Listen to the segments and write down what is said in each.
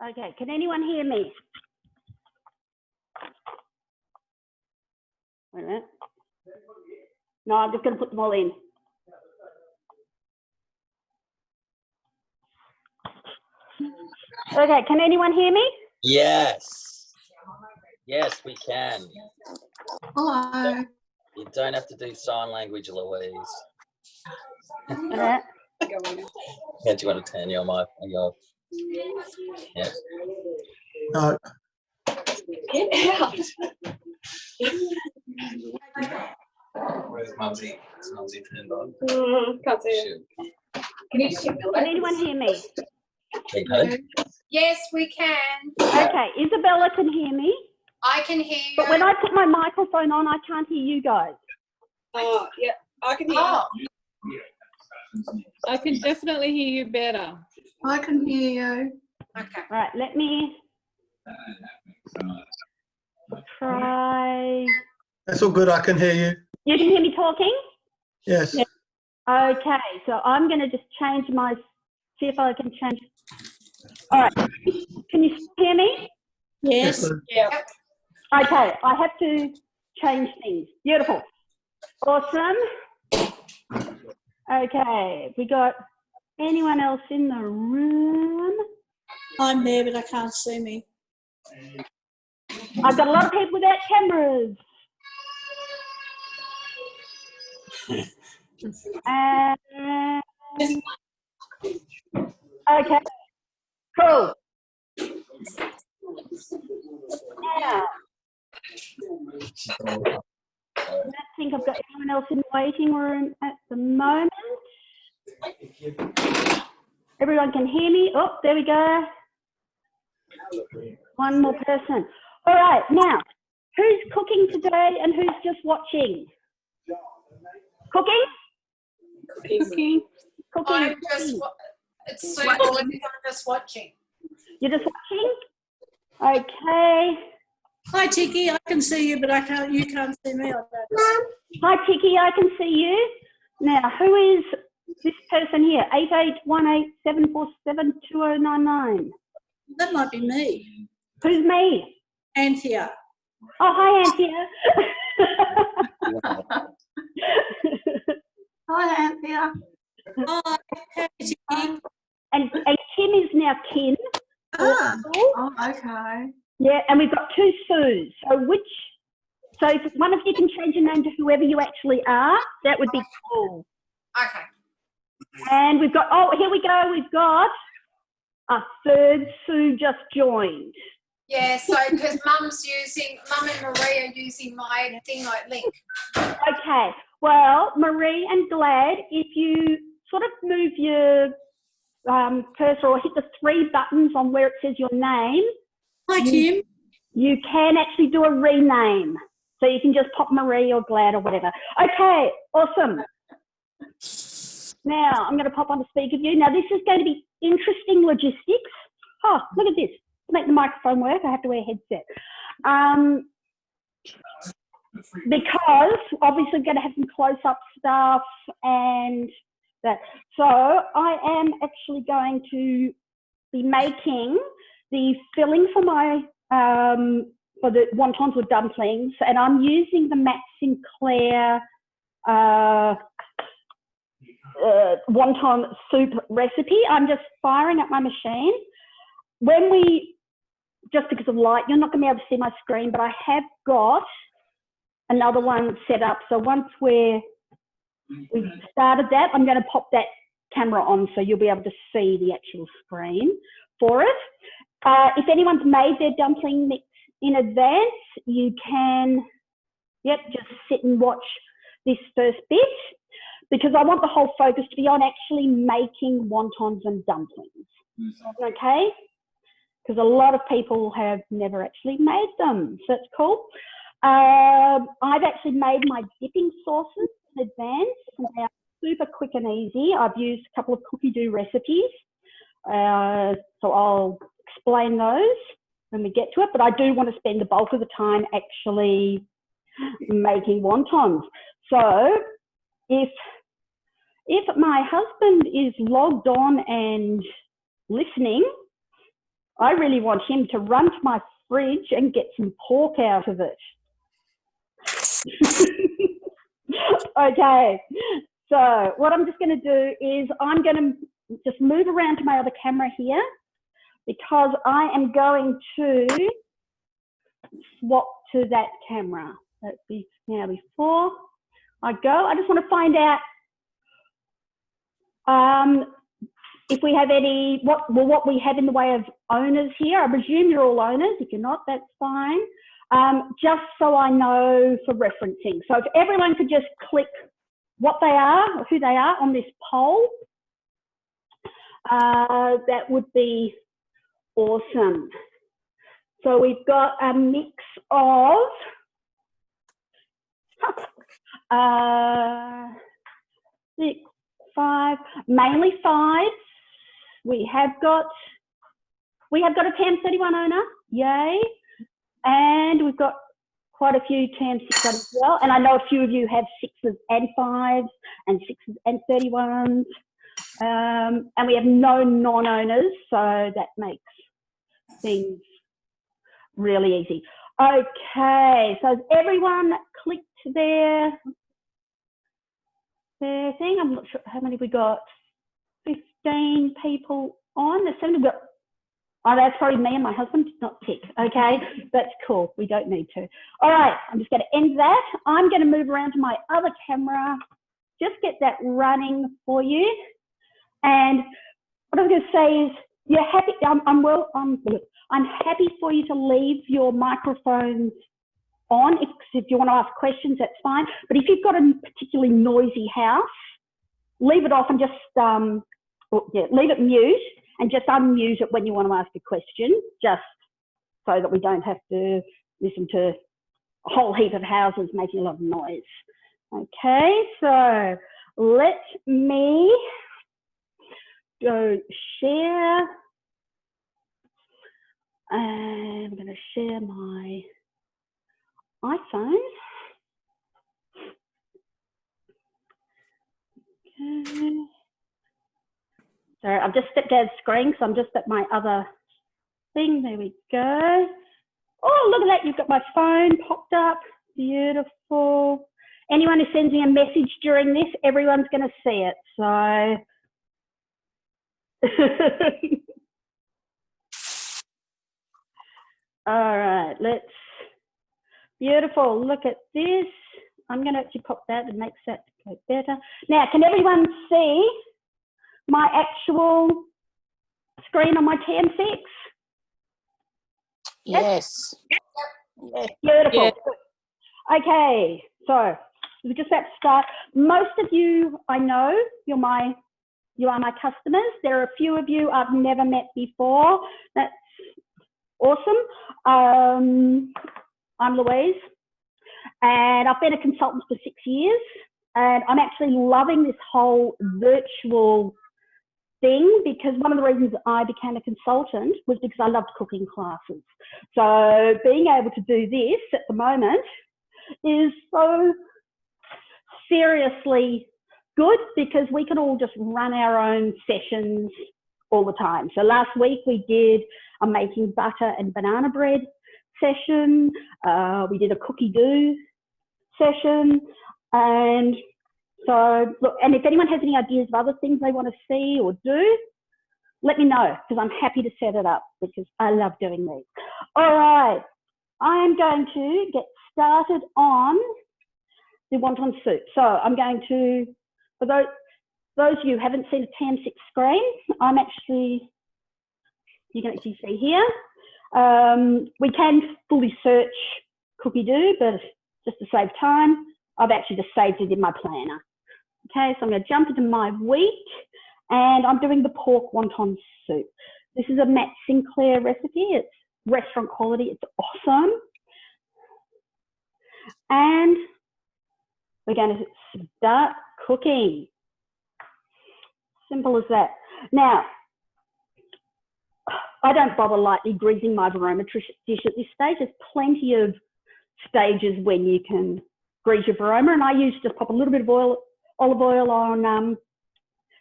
Okay, can anyone hear me? Wait a minute. No, I'm just going to put them all in. Okay, can anyone hear me? Yes. Yes, we can. Hello. You don't have to do sign language, Louise. Okay. Yeah, do you want to turn your mic? Yes. No. Get out. Where's Mumsy? Is Mumsy turned on? Can't see it. Can you check the Can anyone hear me? Hey, pardon? Yes, we can. Okay, Isabella can hear me, I can hear you. but when I put my microphone on, I can't hear you guys. Oh, yeah, I can hear you. I can definitely hear you better. I can hear you. Okay. All right, let me try. That's all good. I can hear you. You can hear me talking? Yes. Yeah. Okay, so I'm going to just change my, see if I can change. All right, can you hear me? Yes. Yeah. Okay, I have to change things. Beautiful. Awesome. Okay, we got anyone else in the room? I'm there, but I can't see me. I've got a lot of people without cameras. Okay, cool. Now, I don't think I've got anyone else in the waiting room at the moment. Everyone can hear me. Oh, there we go. One more person. All right, now, who's cooking today and who's just watching? Cooking? Cooking. Cooking. I'm just, it's so cool if I'm just watching. You're just watching? Okay. Hi, Tiki. I can see you, but I can't. You can't see me. I don't. Hi, Tiki, I can see you. Now, who is this person here? 8818747299. That might be me, Who's me? Anthea. Oh, hi, Anthea. Hi, Anthea. Hi, hey, Tiki. and Kim is now Kin. Ah. Oh, okay. Yeah, and we've got two Sues. So if one of you can change your name to whoever you actually are, that would be cool. Okay. And we've got, oh, here we go. We've got a third Sue just joined. Yeah, so because Mum and Marie are using my thing like link. Okay, well, Marie and Glad, if you sort of move your cursor or hit the three buttons on where it says your name, Hi, Kim. you can actually do a rename. So you can just pop Marie or Glad or whatever. Okay, awesome. Now, I'm going to pop on the speaker view. Now, this is going to be interesting logistics. Oh, look at this. To make the microphone work, I have to wear a headset. Because obviously we're going to have some close-up stuff and that. So I am actually going to be making the filling for my for the wontons or dumplings, and I'm using the Matt Sinclair wonton soup recipe. I'm just firing up my machine. When we, just because of light, you're not going to be able to see my screen, but I have got another one set up. So once we've started that, I'm going to pop that camera on so you'll be able to see the actual screen for it. If anyone's made their dumpling mix in advance, you can, just sit and watch this first bit, because I want the whole focus to be on actually making wontons and dumplings, okay? Because a lot of people have never actually made them, so that's cool. I've actually made my dipping sauces in advance, and they are super quick and easy. I've used a couple of cookie dough recipes, so I'll explain those when we get to it, but I do want to spend the bulk of the time actually making wontons. So if my husband is logged on and listening, I really want him to run to my fridge and get some pork out of it. Okay, so what I'm just going to do is I'm going to just move around to my other camera here because I am going to swap to that camera. Let's be now before I go. I just want to find out if we have any, what we have in the way of owners here. I presume you're all owners. If you're not, that's fine. Just so I know for referencing. So if everyone could just click what they are, or who they are on this poll, that would be awesome. So we've got a mix of 6, 5, mainly 5s. We have got a TAM31 owner, yay. And we've got quite a few TAM6 as well. And I know a few of you have 6s and 5s and 6s and 31s. And we have no non-owners, so that makes things really easy. Okay, so has everyone clicked their thing? I'm not sure how many we got. 15 people on. There's 7 we've got. Oh, that's probably me and my husband did not tick. Okay, that's cool. We don't need to. All right, I'm just going to end that. I'm going to move around to my other camera, just get that running for you. And what I was going to say is, you're happy. I'm happy for you to leave your microphones on if you want to ask questions. That's fine. But if you've got a particularly noisy house, leave it off and just leave it mute. And just unmute it when you want to ask a question, just so that we don't have to listen to a whole heap of houses making a lot of noise. Okay, so let me go share. I'm going to share my iPhone. Okay. Sorry, I've just stepped out of the screen, so I'm just at my other thing. There we go. Oh, look at that. You've got my phone popped up. Beautiful. Anyone who sends me a message during this, everyone's going to see it. So, all right, let's, beautiful. Look at this. I'm going to actually pop that and make that go better. Now, can everyone see my actual screen on my TM6? Yes. Yes. Beautiful. Yeah. Okay, so we're just about to start. Most of you, I know, you are my customers. There are a few of you I've never met before. That's awesome. I'm Louise, and I've been a consultant for 6 years, and I'm actually loving this whole virtual thing, because one of the reasons I became a consultant was because I loved cooking classes. So being able to do this at the moment is so seriously good, because we can all just run our own sessions all the time. So last week we did a making butter and banana bread session. We did a cookie dough session. And so, look, and if anyone has any ideas of other things they want to see or do, let me know, because I'm happy to set it up, because I love doing these. All right, I am going to get started on the wonton soup. So I'm going to, for those of you who haven't seen a TAM6 screen, I'm actually, you can actually see here. We can fully search cookie dough, but just to save time, I've actually just saved it in my planner. Okay, so I'm going to jump into my week, and I'm doing the pork wonton soup. This is a Matt Sinclair recipe. It's restaurant quality. It's awesome. And we're going to start cooking. Simple as that. Now, I don't bother lightly greasing my barometric dish at this stage. There's plenty of stages when you can grease your baroma, and I usually just pop a little bit of olive oil on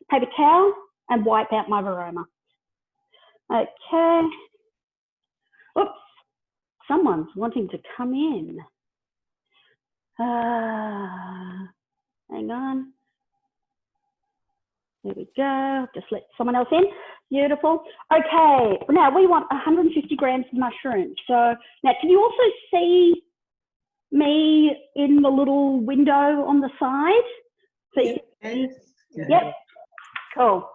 paper towel and wipe out my baroma. Okay, Oops, someone's wanting to come in. Hang on. There we go. Just let someone else in. Beautiful. Okay, now we want 150 grams of mushrooms. So now, can you also see me in the little window on the side? So Yes. yep. Cool.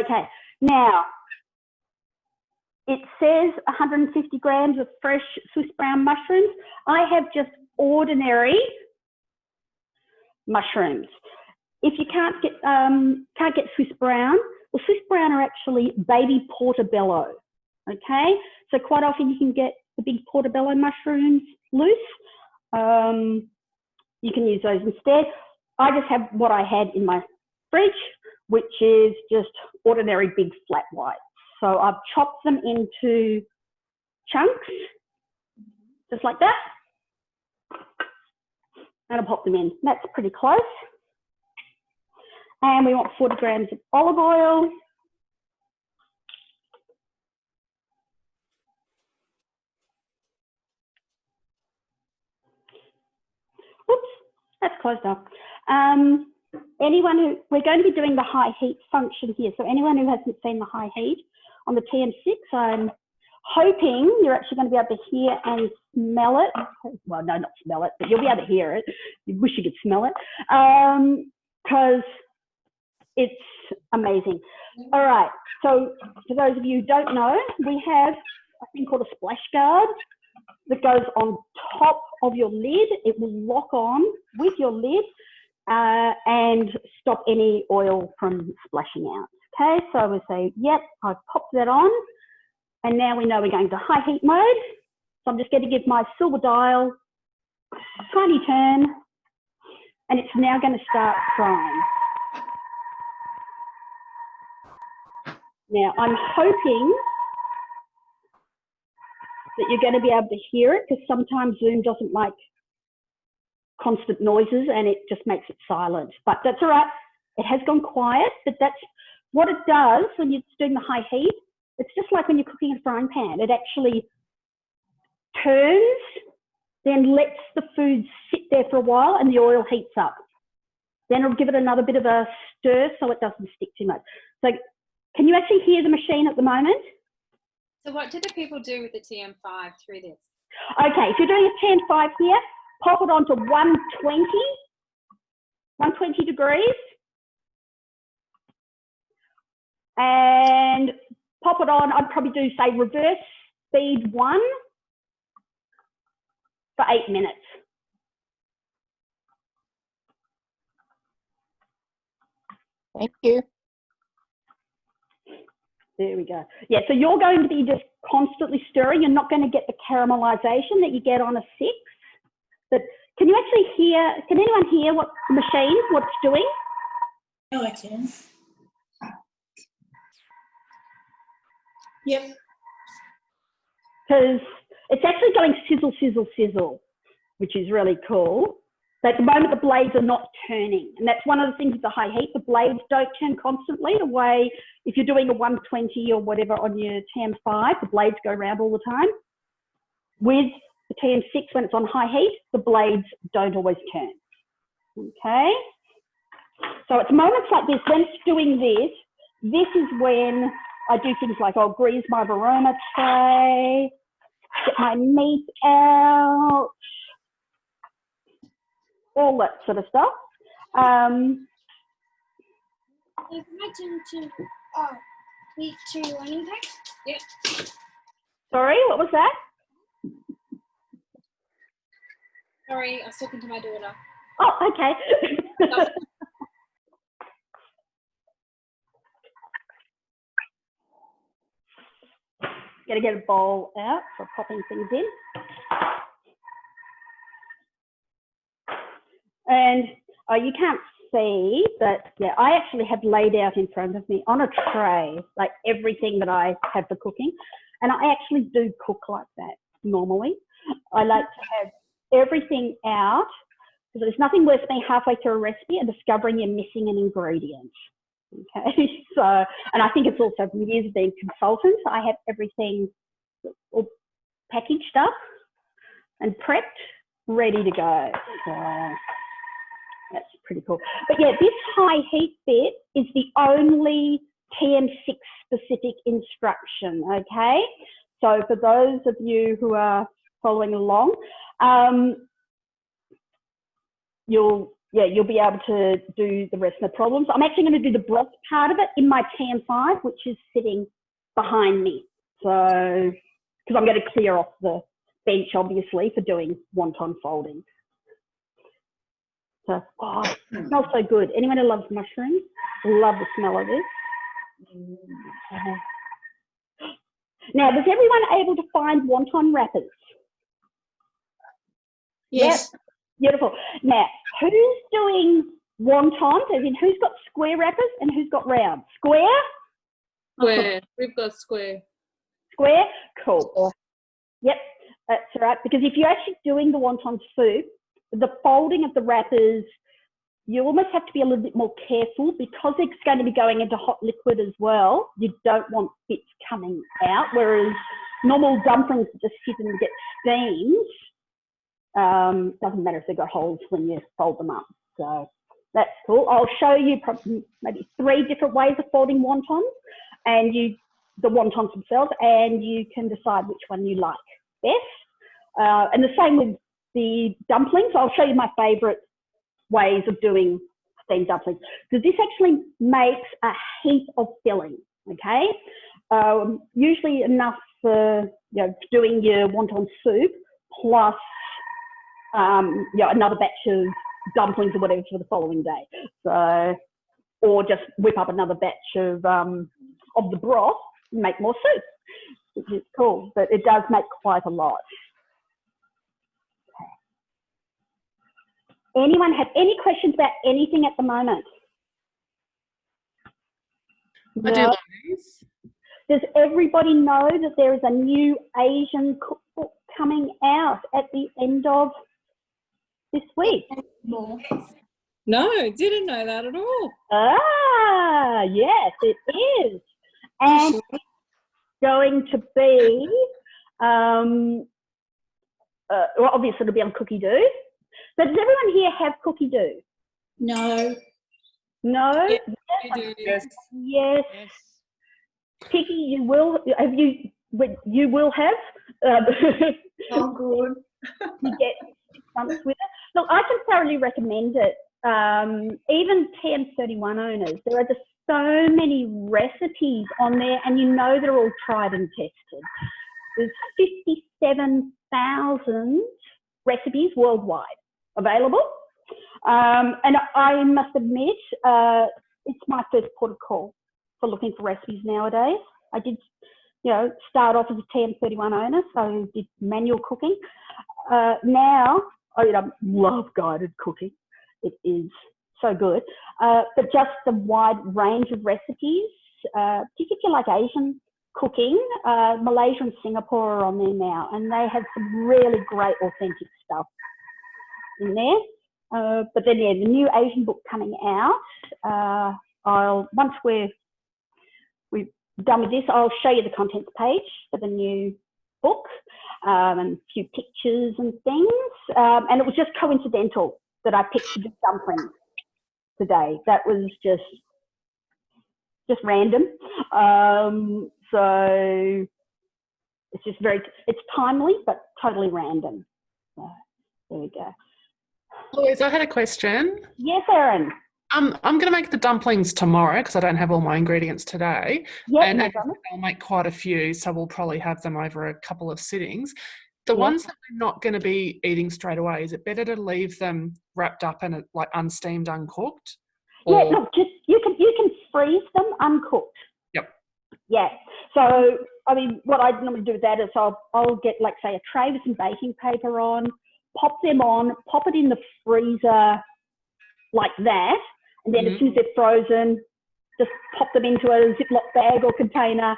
Okay. Now, it says 150 grams of fresh Swiss brown mushrooms. I have just ordinary mushrooms. If you can't get Swiss brown, well, Swiss brown are actually baby portobello. Okay, so quite often you can get the big portobello mushrooms loose. You can use those instead. I just have what I had in my fridge, which is just ordinary big flat whites. So I've chopped them into chunks, just like that. And I'll pop them in. That's pretty close. And we want 40 grams of olive oil. Oops, that's closed up. We're going to be doing the high heat function here. So anyone who hasn't seen the high heat on the TM6, I'm hoping you're actually going to be able to hear and smell it. Well, no, not smell it, but you'll be able to hear it. You wish you could smell it, because it's amazing. All right, so for those of you who don't know, we have a thing called a splash guard that goes on top of your lid. It will lock on with your lid and stop any oil from splashing out. Okay, so we say, yep, I've popped that on. And now we know we're going to high heat mode. So I'm just going to give my silver dial a tiny turn, and it's now going to start frying. Now I'm hoping that you're going to be able to hear it, because sometimes Zoom doesn't like constant noises and it just makes it silent. But that's all right. It has gone quiet, but that's what it does when you're doing the high heat. It's just like when you're cooking in a frying pan. It actually turns, then lets the food sit there for a while, and the oil heats up. Then it'll give it another bit of a stir so it doesn't stick too much. So can you actually hear the machine at the moment? So what do the people do with the TM5 through this? Okay, if you're doing a TM5 here, pop it onto 120 degrees. And pop it on, I'd probably do, say, reverse speed 1 for 8 minutes. Thank you. There we go. Yeah, so you're going to be just constantly stirring. You're not going to get the caramelization that you get on a 6. But can you actually hear, can anyone hear what the machine, what it's doing? Oh, I can. Yep. Because it's actually going sizzle, sizzle, sizzle, which is really cool. So at the moment, the blades are not turning. And that's one of the things with the high heat. The blades don't turn constantly. The way, if you're doing a 120 or whatever on your TM5, the blades go around all the time. With the TM6, when it's on high heat, the blades don't always turn. Okay? So at moments like this, when it's doing this, this is when I do things like I'll grease my varoma tray, get my meat out, all that sort of stuff. Yep. Sorry, what was that? Sorry, I was talking to my daughter. Oh, okay. Gotta get a bowl out for popping things in. And you can't see, but yeah, I actually have laid out in front of me on a tray, like everything that I have for cooking. And I actually do cook like that normally. I like to have everything out, because there's nothing worse than being halfway through a recipe and discovering you're missing an ingredient. Okay, so, and I think it's also from years of being a consultant, I have everything all packaged up and prepped, ready to go. So that's pretty cool. But yeah, this high heat bit is the only TM6 specific instruction, okay? So for those of you who are following along, you'll be able to do the rest of the problems. I'm actually going to do the broth part of it in my TM5, which is sitting behind me. So, because I'm going to clear off the bench, obviously, for doing wonton folding. So, oh, it smells so good. Anyone who loves mushrooms, love the smell of this. Now, was everyone able to find wonton wrappers? Yes. Yep. Beautiful. Now, who's doing wontons? As in, who's got square wrappers and who's got round? Square? Square. We've got square. Square? Cool. Yep, that's right. Because if you're actually doing the wonton soup, the folding of the wrappers, you almost have to be a little bit more careful because it's going to be going into hot liquid as well. You don't want bits coming out, whereas normal dumplings just sit and get steamed. Doesn't matter if they've got holes when you fold them up. So that's cool. I'll show you probably maybe 3 different ways of folding wontons, and the wontons themselves, and you can decide which one you like best. And the same with the dumplings. I'll show you my favourite ways of doing steamed dumplings, because this actually makes a heap of filling, okay? Usually enough for doing your wonton soup plus another batch of dumplings or whatever for the following day. So, or just whip up another batch of the broth and make more soup, which is cool. But it does make quite a lot. Anyone have any questions about anything at the moment? I do No? like these. Does everybody know that there is a new Asian cookbook coming out at the end of this week? No, didn't know that at all. Ah, yes, it is. And it's going to be, well, obviously it'll be on Cookie Do. So does everyone here have Cookie Do? No. No? Yes, we do. Yes. Yes. Picky, you will have. Oh, good. You get 6 months with it. Look, I can thoroughly recommend it. Even TM31 owners, there are just so many recipes on there, and they're all tried and tested. There's 57,000 recipes worldwide available. And I must admit, it's my first port of call for looking for recipes nowadays. I did, start off as a TM31 owner, so I did manual cooking. Now, I love guided cooking. It is so good. But just the wide range of recipes, particularly if you like Asian cooking, Malaysia and Singapore are on there now, and they have some really great authentic stuff in there. But then, the new Asian book coming out, once we're done with this, I'll show you the contents page for the new book, and a few pictures and things. And it was just coincidental that I picked the dumplings today. That was just random. So it's just it's timely, but totally random. So there we go. Louise, I had a question. Yes, Erin. I'm going to make the dumplings tomorrow because I don't have all my ingredients today. Yep, and no problem. I'll make quite a few, so we'll probably have them over a couple of sittings. The ones that we're not going to be eating straight away, is it better to leave them wrapped up and like unsteamed, uncooked? Yeah, look, just you can freeze them uncooked. Yep. Yeah. So I mean, what I normally do with that is I'll get, like, say, a tray with some baking paper on, pop them on, pop it in the freezer like that, and then as soon as they're frozen, just pop them into a Ziploc bag or container,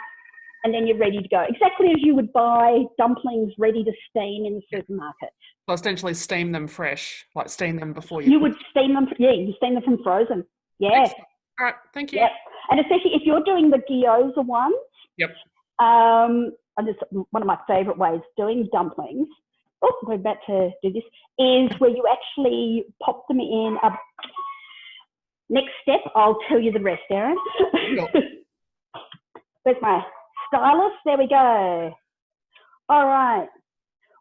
and then you're ready to go. Exactly as you would buy dumplings ready to steam in the supermarket. So essentially steam them fresh, like steam them before You would steam them, you steam them from frozen. Yeah. Excellent. All right, thank you. Yep. And especially if you're doing the gyoza ones, Yep. one of my favourite ways of doing dumplings. Oh, we're about to do this. Is where you actually pop them in. Next step, I'll tell you the rest, Erin. Sure. Where's my stylus? There we go. All right.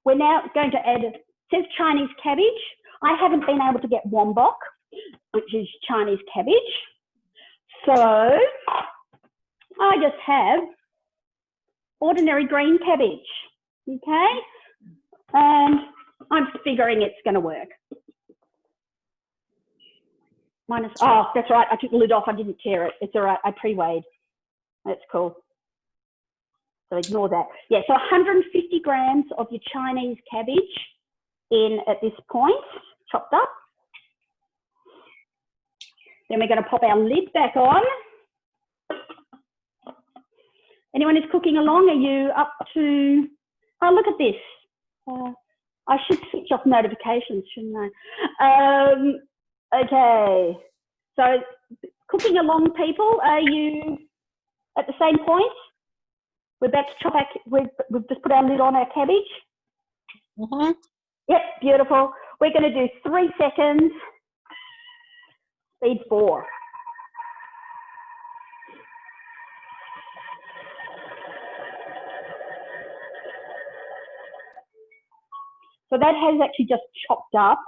We're now going to add, it says Chinese cabbage. I haven't been able to get wombok, which is Chinese cabbage. So I just have ordinary green cabbage, okay? And I'm figuring it's going to work. Oh, that's right. I took the lid off. I didn't tear it. It's all right. I pre-weighed. That's cool. So ignore that. Yeah, so 150 grams of your Chinese cabbage in at this point, chopped up. Then we're going to pop our lid back on. Anyone who's cooking along, are you up to, oh, look at this. I should switch off notifications, shouldn't I? Okay, so cooking along, people, are you at the same point? We're about to chop our, we've just put our lid on our cabbage. Mm-hmm. Yep, beautiful. We're going to do 3 seconds, speed 4. So that has actually just chopped up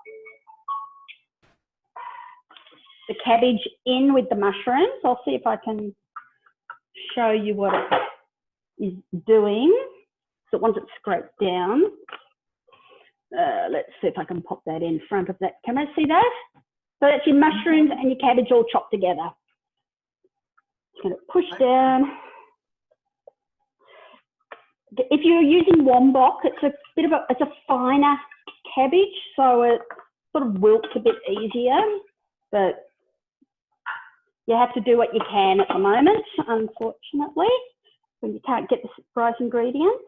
the cabbage in with the mushrooms. I'll see if I can show you what it is doing. So once it's scraped down, let's see if I can pop that in front of that camera. See that? So that's your mushrooms and your cabbage all chopped together. Just going to push down. If you're using wombok, it's a bit of it's a finer cabbage, so it sort of wilts a bit easier, but you have to do what you can at the moment, unfortunately, when you can't get the surprise ingredients.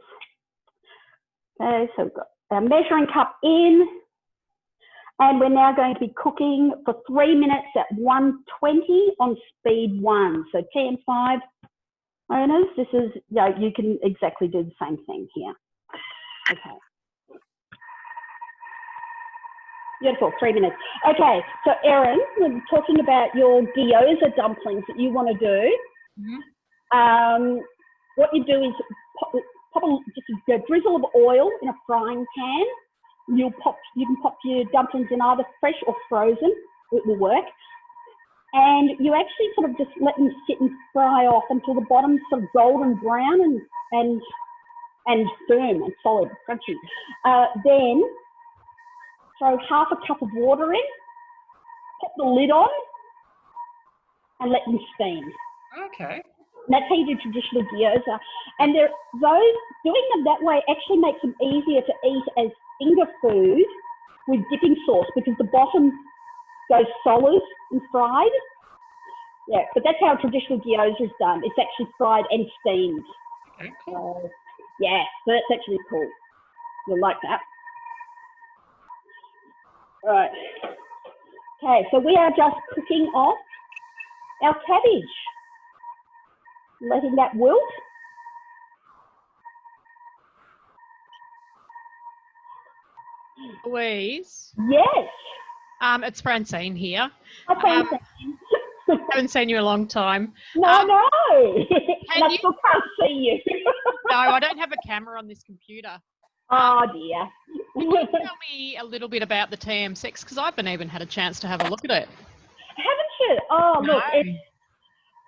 Okay, so we've got our measuring cup in, and we're now going to be cooking for 3 minutes at 120 on speed 1. So TM5 owners, this is, you can exactly do the same thing here. Okay. Beautiful, 3 minutes. Okay, so Erin, we're talking about your gyoza dumplings that you want to do. Mm-hmm. What you do is just a drizzle of oil in a frying pan. You can pop your dumplings in either fresh or frozen. It will work. And you actually sort of just let them sit and fry off until the bottom's sort of golden brown and firm and solid, crunchy. Then throw half a cup of water in, pop the lid on, and let them steam. Okay. And that's how you do traditional gyoza. And doing them that way actually makes them easier to eat as finger food with dipping sauce, because the bottom goes solid and fried. Yeah, but that's how traditional gyoza is done. It's actually fried and steamed. Okay, cool. So, yeah, so that's actually cool. You'll like that. All right. Okay, so we are just cooking off our cabbage. Letting that wilt. Louise, Yes. it's Francine here. Hi, Francine. Haven't seen you in a long time. No. And I you- still can't see you. No, I don't have a camera on this computer. Oh, dear. Can you tell me a little bit about the TM6? Because I haven't even had a chance to have a look at it. Haven't you? Oh, look, No.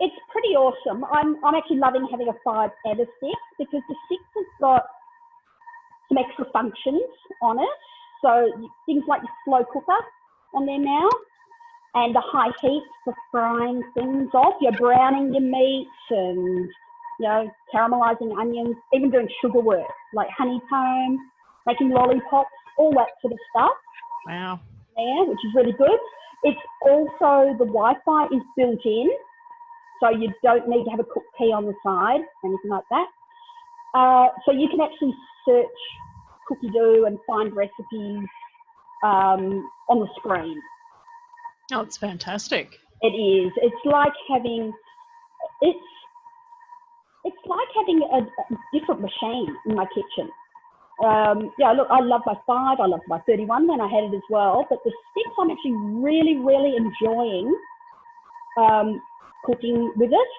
it's pretty awesome. I'm actually loving having a 5 and a 6, because the 6 has got some extra functions on it. So things like your slow cooker on there now, and the high heat for frying things off. You're browning your meats and, caramelizing onions, even doing sugar work like honeycomb, making lollipops, all that sort of stuff. Wow. Yeah, which is really good. It's also, the Wi-Fi is built in, so you don't need to have a cooked tea on the side, anything like that. So you can actually search cookie dough and find recipes on the screen. Oh, it's fantastic. It is. It's like having, it's like having a different machine in my kitchen. Yeah, look, I love my 5, I love my 31 when I had it as well, but the 6 I'm actually really, really enjoying cooking with it.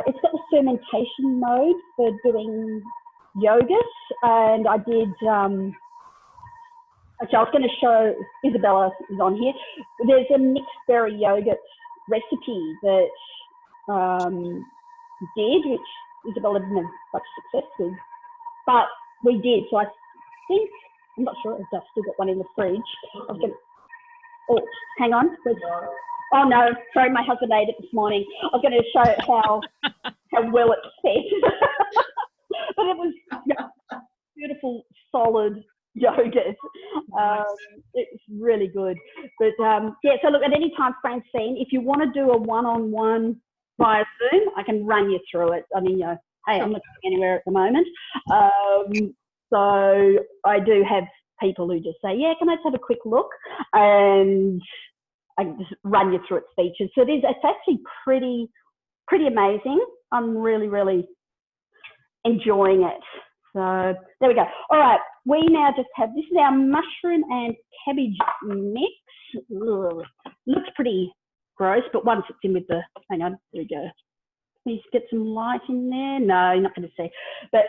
It's got the fermentation mode for doing yogurt, and I did, actually I was going to show, Isabella is on here, there's a mixed berry yogurt recipe that did, which Isabella didn't have much success with, but we did. So I think, I'm not sure if I've still got one in the fridge. I was going to, oh, hang on. Oh no, sorry, my husband ate it this morning. I was going to show how well it's fed. But it was beautiful, solid yogurt. It's really good. But yeah, so look, at any time, Francine, if you want to do a one-on-one via Zoom, I can run you through it. I mean, you know, hey, I'm not going anywhere at the moment. So I do have people who just say, yeah, can I just have a quick look? And I can just run you through its features. So it's actually pretty amazing. I'm really, really enjoying it. So there we go. All right, we now just have, this is our mushroom and cabbage mix. Ugh, looks pretty gross, but once it's in with the, hang on, there we go. Please get some light in there. No, you're not going to see. But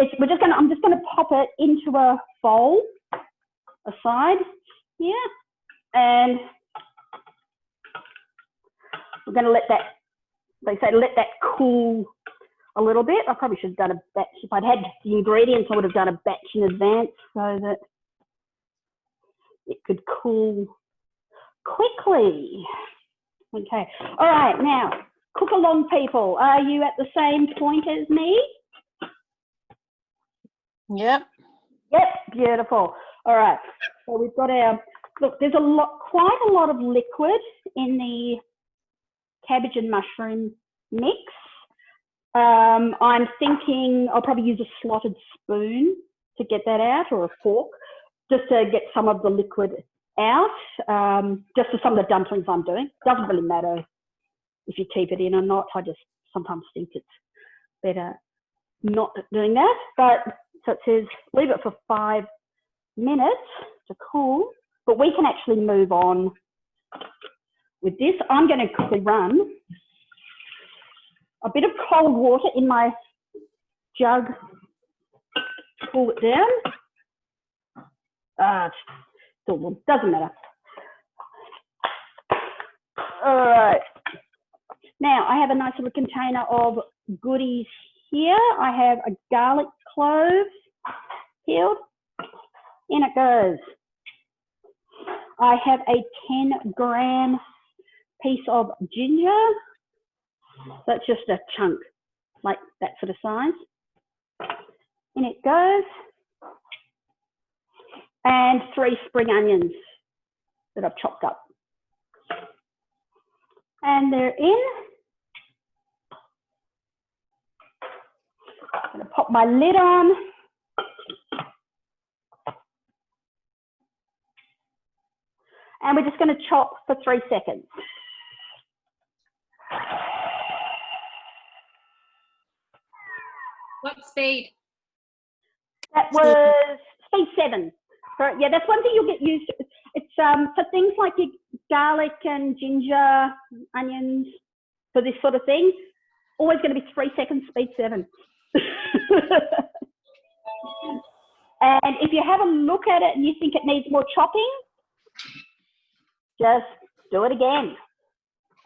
I'm just going to pop it into a bowl aside here, and we're going to let that, they say, let that cool a little bit. I probably should have done a batch. If I'd had the ingredients, I would have done a batch in advance so that it could cool quickly. Okay. All right. Now, cook along, people. Are you at the same point as me? Yep. Yep. Beautiful. All right. So we've got our, look, there's quite a lot of liquid in the cabbage and mushroom mix. I'm thinking I'll probably use a slotted spoon to get that out, or a fork, just to get some of the liquid out, just for some of the dumplings I'm doing. Doesn't really matter if you keep it in or not. I just sometimes think it's better not doing that. But so it says leave it for 5 minutes to cool, but we can actually move on with this. I'm going to quickly run a bit of cold water in my jug to cool it down. It's still warm, doesn't matter. All right. Now I have a nice little container of goodies here. I have a garlic clove peeled. In it goes. I have a 10-gram piece of ginger. So it's just a chunk, like that sort of size. In it goes. And 3 spring onions that I've chopped up. And they're in. I'm going to pop my lid on. And we're just going to chop for 3 seconds. What speed? That was speed 7. So, yeah, that's one thing you'll get used to. It's for things like your garlic and ginger, onions, for this sort of thing, always going to be 3 seconds, speed 7. And if you have a look at it and you think it needs more chopping, just do it again.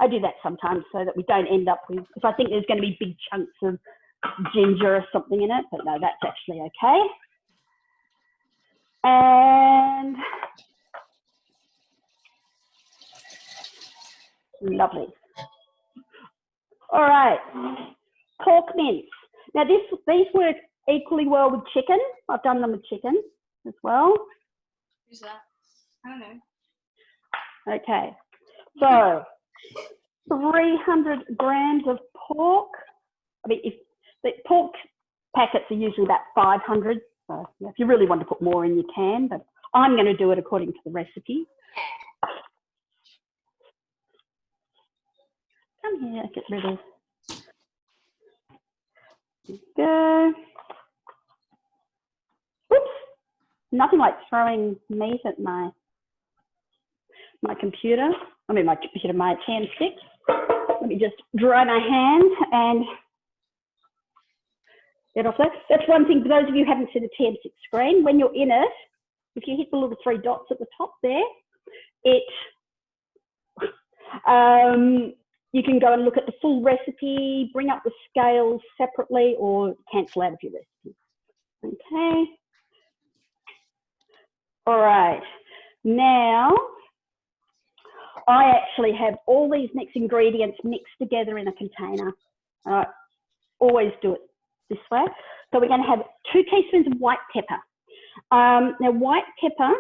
I do that sometimes so that we don't end up with, if I think there's going to be big chunks of ginger or something in it, but no, that's actually okay. And lovely. All right, pork mince. Now these work equally well with chicken. I've done them with chicken as well. Who's that? I don't know. Okay, so 300 grams of pork. I mean, if the pork packets are usually about 500, so yeah, if you really want to put more in, you can, but I'm going to do it according to the recipe. Come here, get rid of. Go. Oops. Nothing like throwing meat at my computer. My TM6. Let me just dry my hands and get off there. That's one thing, for those of you who haven't seen the TM6 screen, when you're in it, if you hit the little 3 dots at the top there, you can go and look at the full recipe, bring up the scales separately, or cancel out of your recipe. Okay. All right. Now, I actually have all these mixed ingredients mixed together in a container. Always do it this way. So we're going to have 2 teaspoons of white pepper. Now, white pepper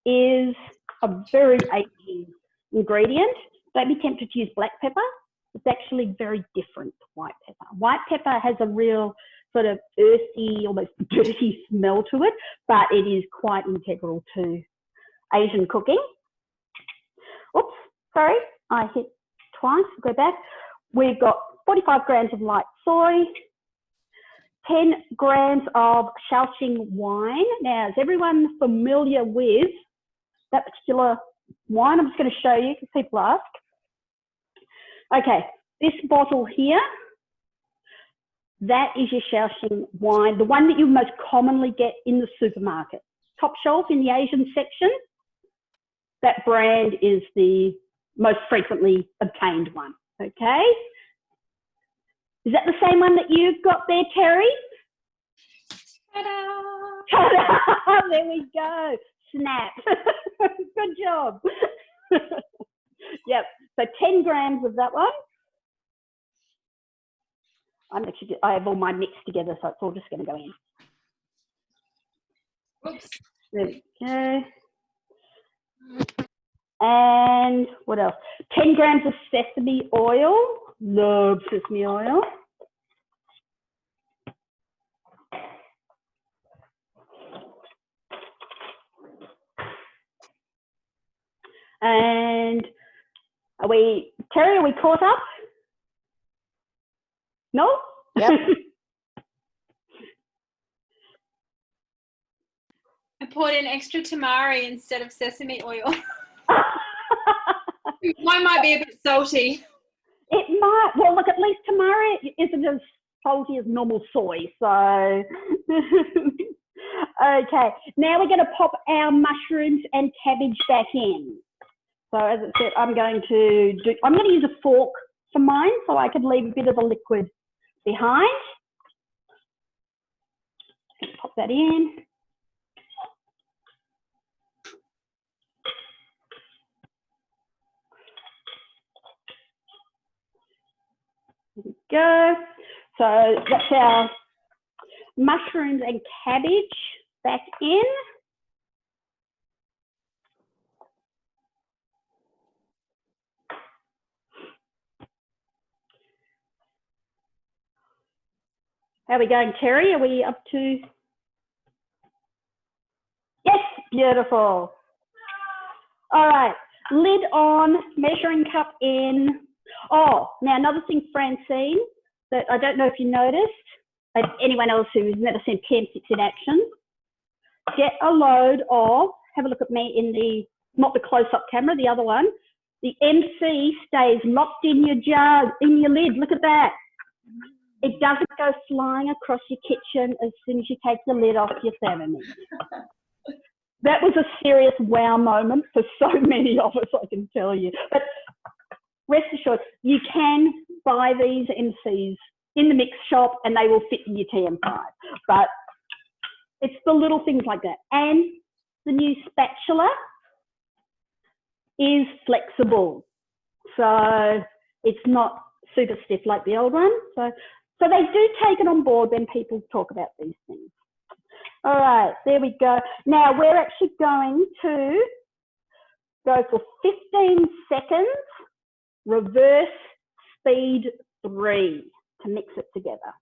is a very aging ingredient. Don't be tempted to use black pepper. It's actually very different to white pepper. White pepper has a real sort of earthy, almost dirty smell to it, but it is quite integral to Asian cooking. Oops, sorry, I hit twice. Go back. We've got 45 grams of light soy, 10 grams of Shaoxing wine. Now, is everyone familiar with that particular wine? I'm just going to show you because people ask. Okay, this bottle here, that is your Shaoxing wine, the one that you most commonly get in the supermarket. Top shelf in the Asian section, that brand is the most frequently obtained one, okay? Is that the same one that you've got there, Terry? Ta-da! Ta-da! There we go. Snap. Good job. Yep. So 10 grams of that one. I have all mine mixed together, so it's all just going to go in. Oops. There we go. And what else? 10 grams of sesame oil. Love sesame oil. And Terry, are we caught up? No? Yep. I poured in extra tamari instead of sesame oil. Mine might be a bit salty. It might. Well, look, at least tamari isn't as salty as normal soy. So, okay. Now we're going to pop our mushrooms and cabbage back in. So as I said, I'm going to use a fork for mine so I can leave a bit of the liquid behind. Pop that in. There we go. So that's our mushrooms and cabbage back in. How are we going, Terry? Are we up to? Yes, beautiful. All right, lid on, measuring cup in. Oh, now another thing, Francine, that I don't know if you noticed, anyone else who's never seen TM6 in action, get a load of, have a look at me in the, not the close-up camera, the other one. The MC stays locked in your jar, in your lid. Look at that. It doesn't go flying across your kitchen as soon as you take the lid off your thermomix. That was a serious wow moment for so many of us, I can tell you. But rest assured, you can buy these MCs in the mix shop and they will fit in your TM5. But it's the little things like that. And the new spatula is flexible. So it's not super stiff like the old one. So they do take it on board when people talk about these things. All right, there we go. Now we're actually going to go for 15 seconds, reverse speed 3 to mix it together.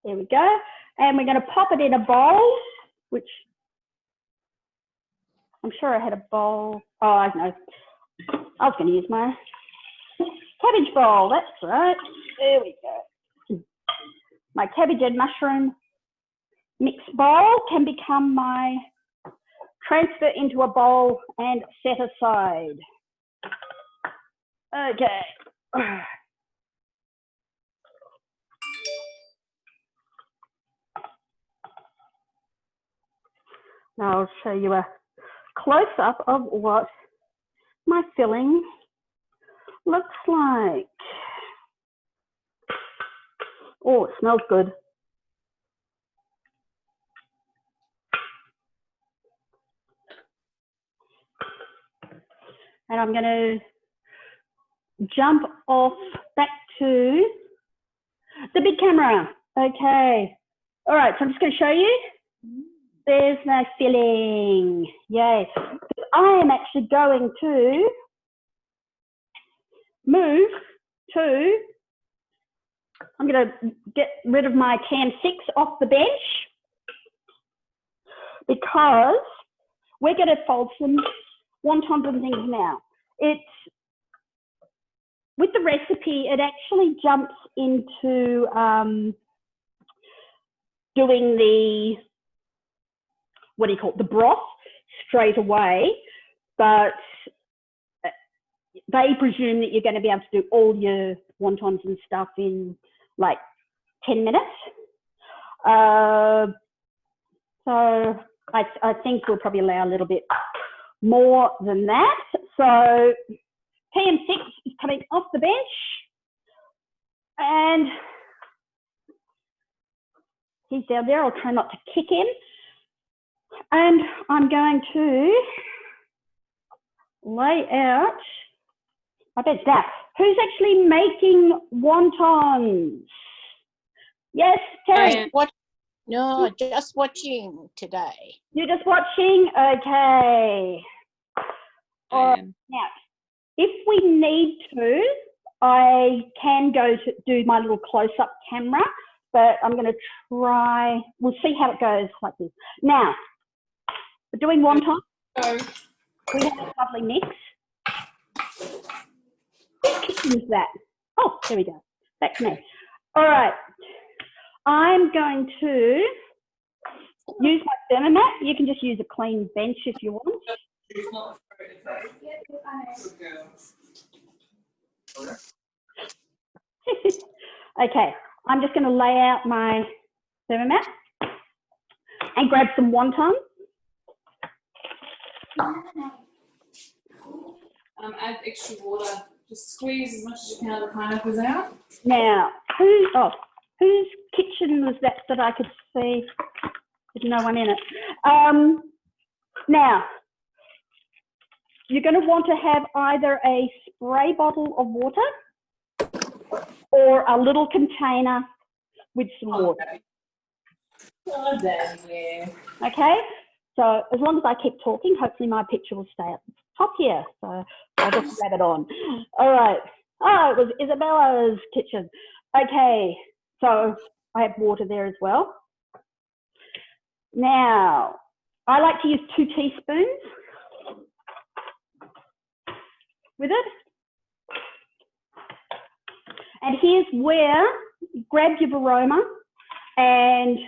There we go. And we're going to pop it in a bowl, which I'm sure I had a bowl. Oh, I know. I was going to use my cabbage bowl. That's right. There we go. My cabbage and mushroom mixed bowl can become my transfer into a bowl and set aside. Okay. Now I'll show you a close-up of what my filling looks like. Oh, it smells good. And I'm going to jump off back to the big camera. Okay. All right, so I'm just going to show you. There's my filling. Yay. I am actually going to move to, I'm going to get rid of my TM6 off the bench because we're going to fold some wontons and things now. It's, with the recipe, it actually jumps into doing the, what do you call it, the broth straight away, but they presume that you're going to be able to do all your wontons and stuff in like 10 minutes. So I think we'll probably allow a little bit more than that. So TM6 is coming off the bench and he's down there. I'll try not to kick him. And I'm going to lay out, I bet that. Who's actually making wontons? Yes, Terry. No, just watching today. You're just watching? Okay. All right. Now, if we need to, I can go to do my little close-up camera, but I'm going to try, we'll see how it goes like this. Now, we're doing wonton. We have a lovely mix. What kitchen is that? Oh, there we go. That's me. All right. I'm going to use my thermomat. You can just use a clean bench if you want. Okay, I'm just going to lay out my thermomat and grab some wontons. Add extra water. Just squeeze as much as you can of the pineapples out. Now, whose kitchen was that I could see? There's no one in it. Now, you're going to want to have either a spray bottle of water or a little container with some water. Oh, damn, yeah. Okay? So as long as I keep talking, hopefully my picture will stay at the top here. So I'll just grab it on. All right. Oh, it was Isabella's kitchen. Okay. So I have water there as well. Now, I like to use 2 teaspoons with it. And here's where you grab your varoma and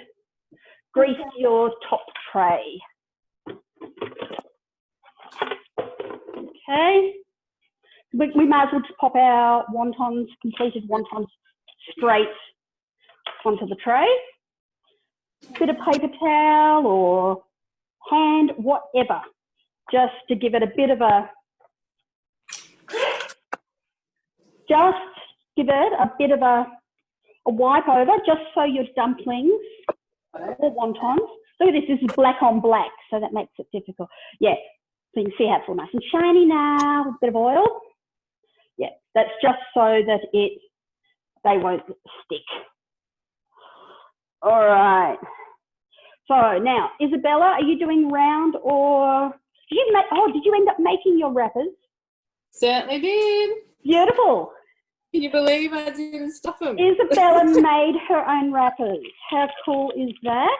grease your top tray. Okay. We might as well just pop our wontons, completed wontons, straight onto the tray. Bit of paper towel or hand, whatever, just to give it a bit of a, wipe over, just so your dumplings or wontons, look at this, this is black on black, so that makes it difficult. Yeah, so you can see how it's all nice and shiny now with a bit of oil. Yeah, that's just so that they won't stick. All right. So now, Isabella, are you doing round or did you end up making your wrappers? Certainly did. Beautiful. Can you believe I didn't stuff them? Isabella made her own wrappers. How cool is that?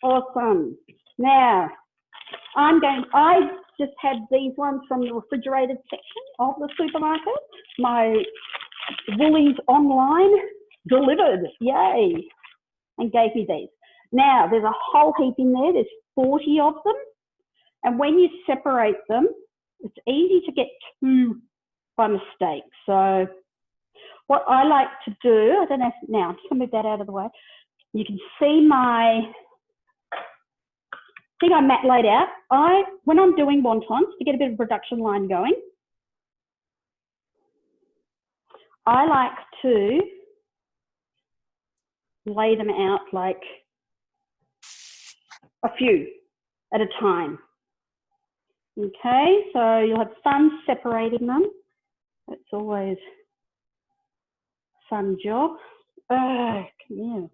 Awesome. Now, I just had these ones from the refrigerated section of the supermarket. My Woolies online delivered, yay, and gave me these. Now, there's a whole heap in there. There's 40 of them. And when you separate them, it's easy to get two by mistake. So what I like to do, I don't know if now, I'm just gonna move that out of the way. You can see my thing I mat laid out. When I'm doing wontons, to get a bit of production line going, I like to lay them out like a few at a time. Okay, so you'll have fun separating them. It's always a fun job. Oh, come here.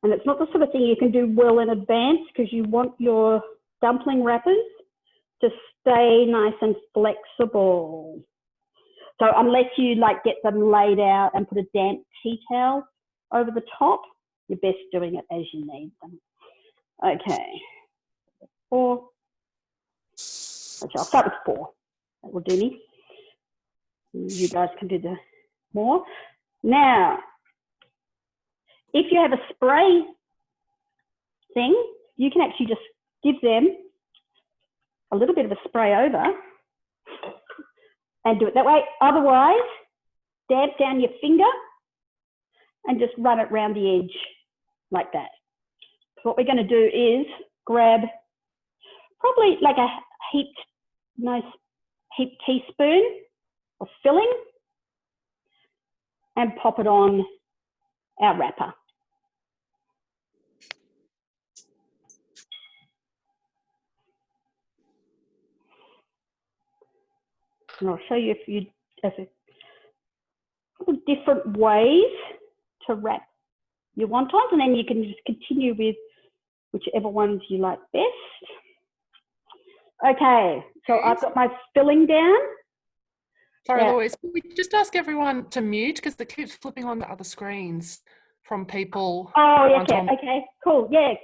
And it's not the sort of thing you can do well in advance because you want your dumpling wrappers to stay nice and flexible. So unless you like get them laid out and put a damp tea towel over the top, you're best doing it as you need them. Okay, 4. Actually, I'll start with 4. That will do me. You guys can do the more. Now, if you have a spray thing, you can actually just give them a little bit of a spray over and do it that way. Otherwise, dab down your finger and just run it round the edge like that. So what we're going to do is grab probably like a nice heaped teaspoon of filling and pop it on our wrapper. And I'll show you a couple different ways to wrap your wontons, and then you can just continue with whichever ones you like best. Okay, so I've got my filling down. Sorry, Louise, can we just ask everyone to mute because it keeps flipping on the other screens from people. Oh, yeah, okay, cool, yeah.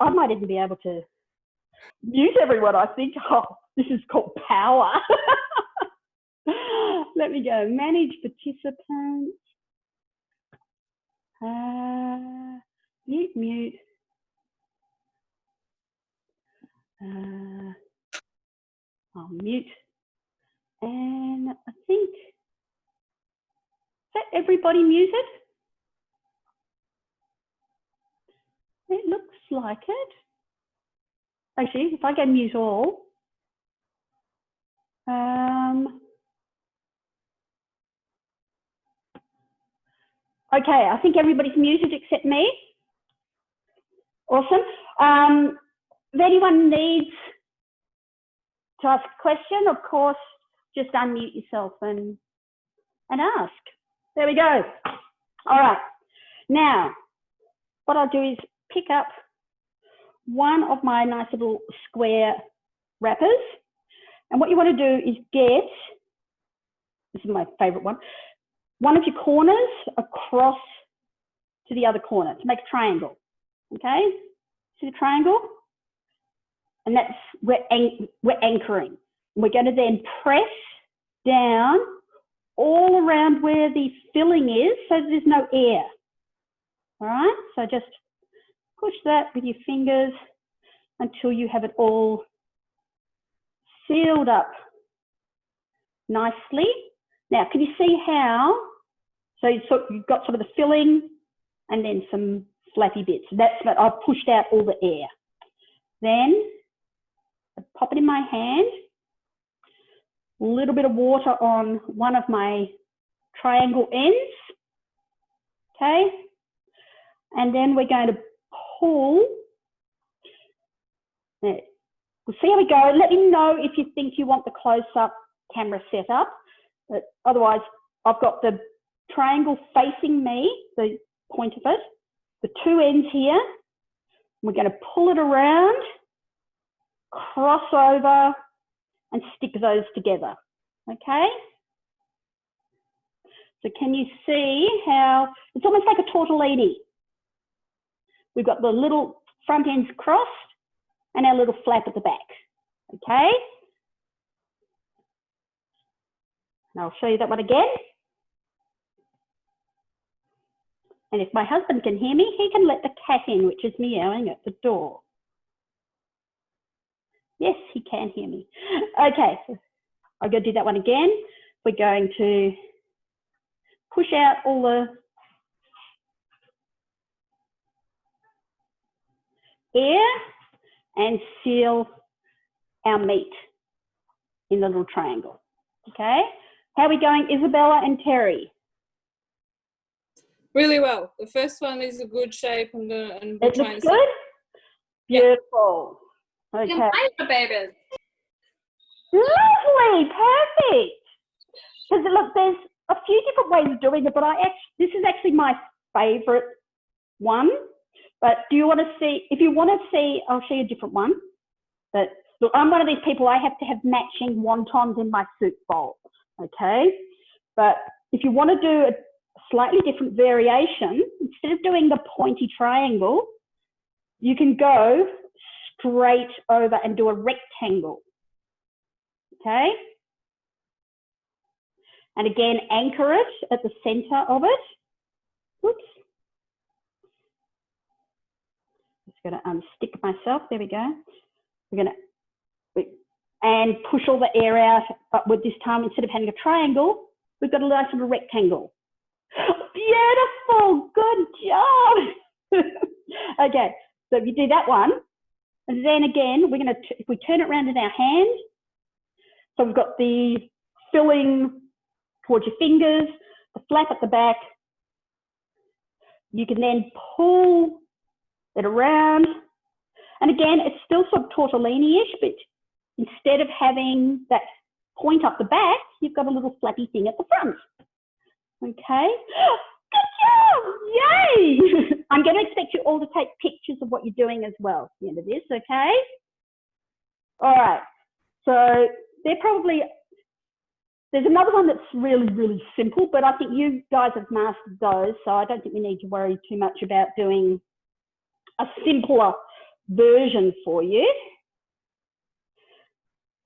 I might even be able to mute everyone, I think. Oh, this is called power. Let me go, manage participants. Mute. I'll mute. And I think, is that everybody muted? It looks like it. Actually, if I go mute all, okay, I think everybody's muted except me. Awesome. If anyone needs to ask a question, of course, just unmute yourself and ask. There we go. All right. Now, what I'll do is pick up one of my nice little square wrappers. And what you want to do is get, this is my favorite one of your corners across to the other corner to make a triangle. Okay? See the triangle? And that's where we're anchoring. We're going to then press down all around where the filling is so there's no air. All right? So just push that with your fingers until you have it all sealed up nicely. Now, can you see how? So you've got sort of the filling and then some flappy bits. That's what I've pushed out all the air. Then I pop it in my hand, a little bit of water on one of my triangle ends, okay? And then we're going to pull. We'll see how we go. Let me know if you think you want the close-up camera set up. But otherwise, I've got the triangle facing me, the point of it, the two ends here. We're going to pull it around cross over and stick those together, okay? So can you see how, it's almost like a tortellini. We've got the little front ends crossed and our little flap at the back, okay? And I'll show you that one again. And if my husband can hear me, he can let the cat in, which is meowing at the door. Yes, he can hear me. Okay, I'm going to do that one again. We're going to push out all the air and seal our meat in the little triangle. Okay, how are we going, Isabella and Terry? Really well. The first one is a good shape. And It looks good? Beautiful. Okay. Babies. Lovely, perfect. Because look, there's a few different ways of doing it, but this is actually my favourite one. But do you want to see, if you want to see, I'll show you a different one. But look, I'm one of these people, I have to have matching wontons in my soup bowl, okay? But if you want to do a slightly different variation, instead of doing the pointy triangle, you can go straight over and do a rectangle, okay? And again, anchor it at the center of it. Whoops. Just going to unstick myself. There we go. We're going to, and push all the air out, but with this time, instead of having a triangle, we've got a nice little rectangle. Beautiful, good job. Okay, so if you do that one, and then again, we're going to, if we turn it around in our hand, so we've got the filling towards your fingers, the flap at the back. You can then pull it around. And again, it's still sort of tortellini-ish, but instead of having that point up the back, you've got a little flappy thing at the front. Okay. Good job! Yay! I'm going to expect you all to take pictures of what you're doing as well at the end of this, okay? All right. So there's another one that's really, really simple, but I think you guys have mastered those, so I don't think we need to worry too much about doing a simpler version for you.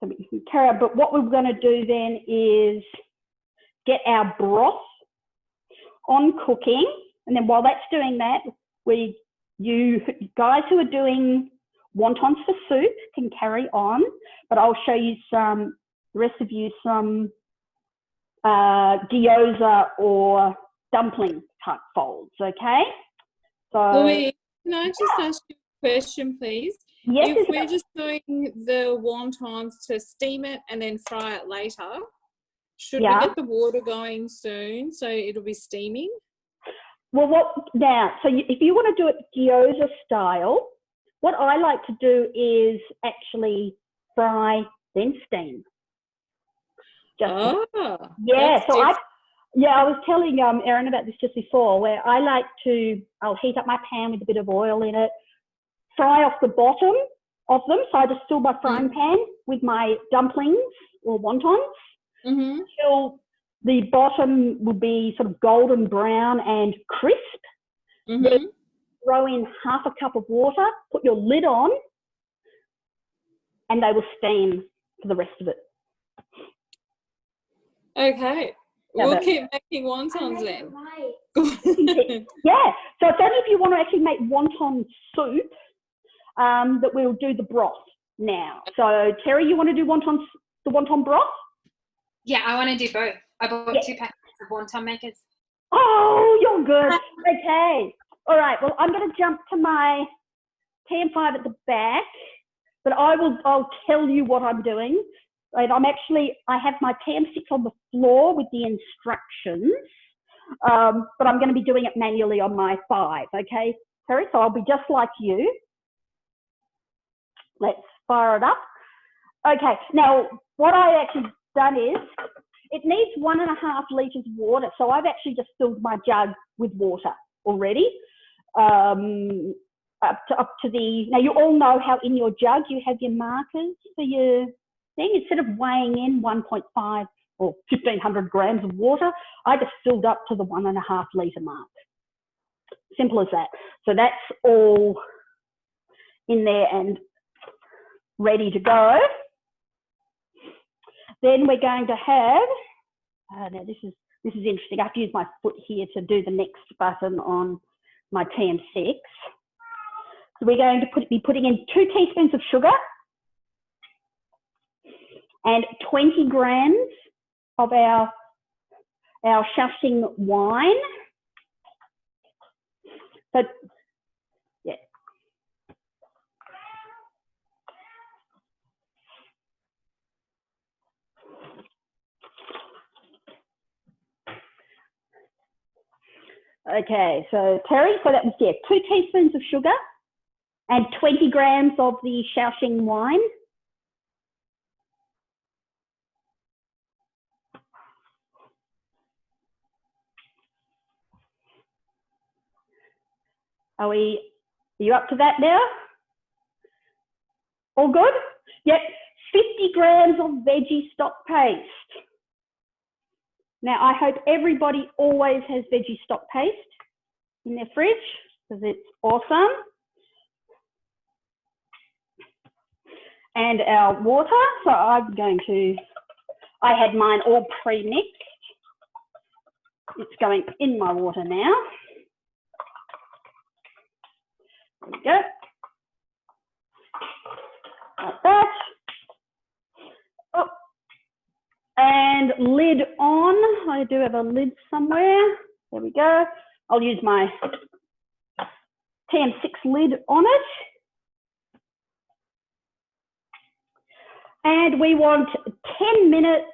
So we can carry on, but what we're going to do then is get our broth on cooking, and then while that's doing that, you guys who are doing wontons for soup can carry on, but I'll show you the rest of you some gyoza or dumpling type folds, okay? So Louise, can I just ask you a question, please? yes, If we're just doing the wontons to steam it and then fry it later, should we get the water going soon so it'll be steaming? Well, if you want to do it gyoza style, what I like to do is actually fry, then steam. I was telling Erin about this just before, where I'll heat up my pan with a bit of oil in it, fry off the bottom of them. So I just fill my frying pan with my dumplings or wontons until the bottom will be sort of golden brown and crisp. Then throw in half a cup of water, put your lid on, and they will steam for the rest of it. Okay. We'll keep making wontons then. Yeah, so it's only if you want to actually make wonton soup that we'll do the broth now. So Terry, you want to do the wonton broth? Yeah, I want to do both. I bought 2 packets of wonton makers. Oh, you're good. Okay. All right. Well, I'm going to jump to my TM5 at the back, but I'll tell you what I'm doing. Right, I have my TM6 on the floor with the instructions, but I'm going to be doing it manually on my 5, okay, Terry? So I'll be just like you. Let's fire it up. Okay, now what I actually done is, it needs 1.5 litres of water, so I've actually just filled my jug with water already. up to the, now you all know how in your jug you have your markers for your thing. Instead of weighing in 1.5 or 1,500 grams of water, I just filled up to the 1.5 litre mark. Simple as that. So that's all in there and ready to go. Then we're going to have, now this is interesting. I have to use my foot here to do the next button on my TM6. So we're going to be putting in 2 teaspoons of sugar and 20 grams of our Shaoxing wine. So, yeah. Okay, so Terry, so that was, yeah, 2 teaspoons of sugar and 20 grams of the Shaoxing wine. Are you up to that now? All good? Yep, 50 grams of veggie stock paste. Now, I hope everybody always has veggie stock paste in their fridge because it's awesome. And our water, so I'm going to, I had mine all pre-mixed. It's going in my water now. There we go. Like that. Oh. And lid on. I do have a lid somewhere. There we go. I'll use my TM6 lid on it. And we want 10 minutes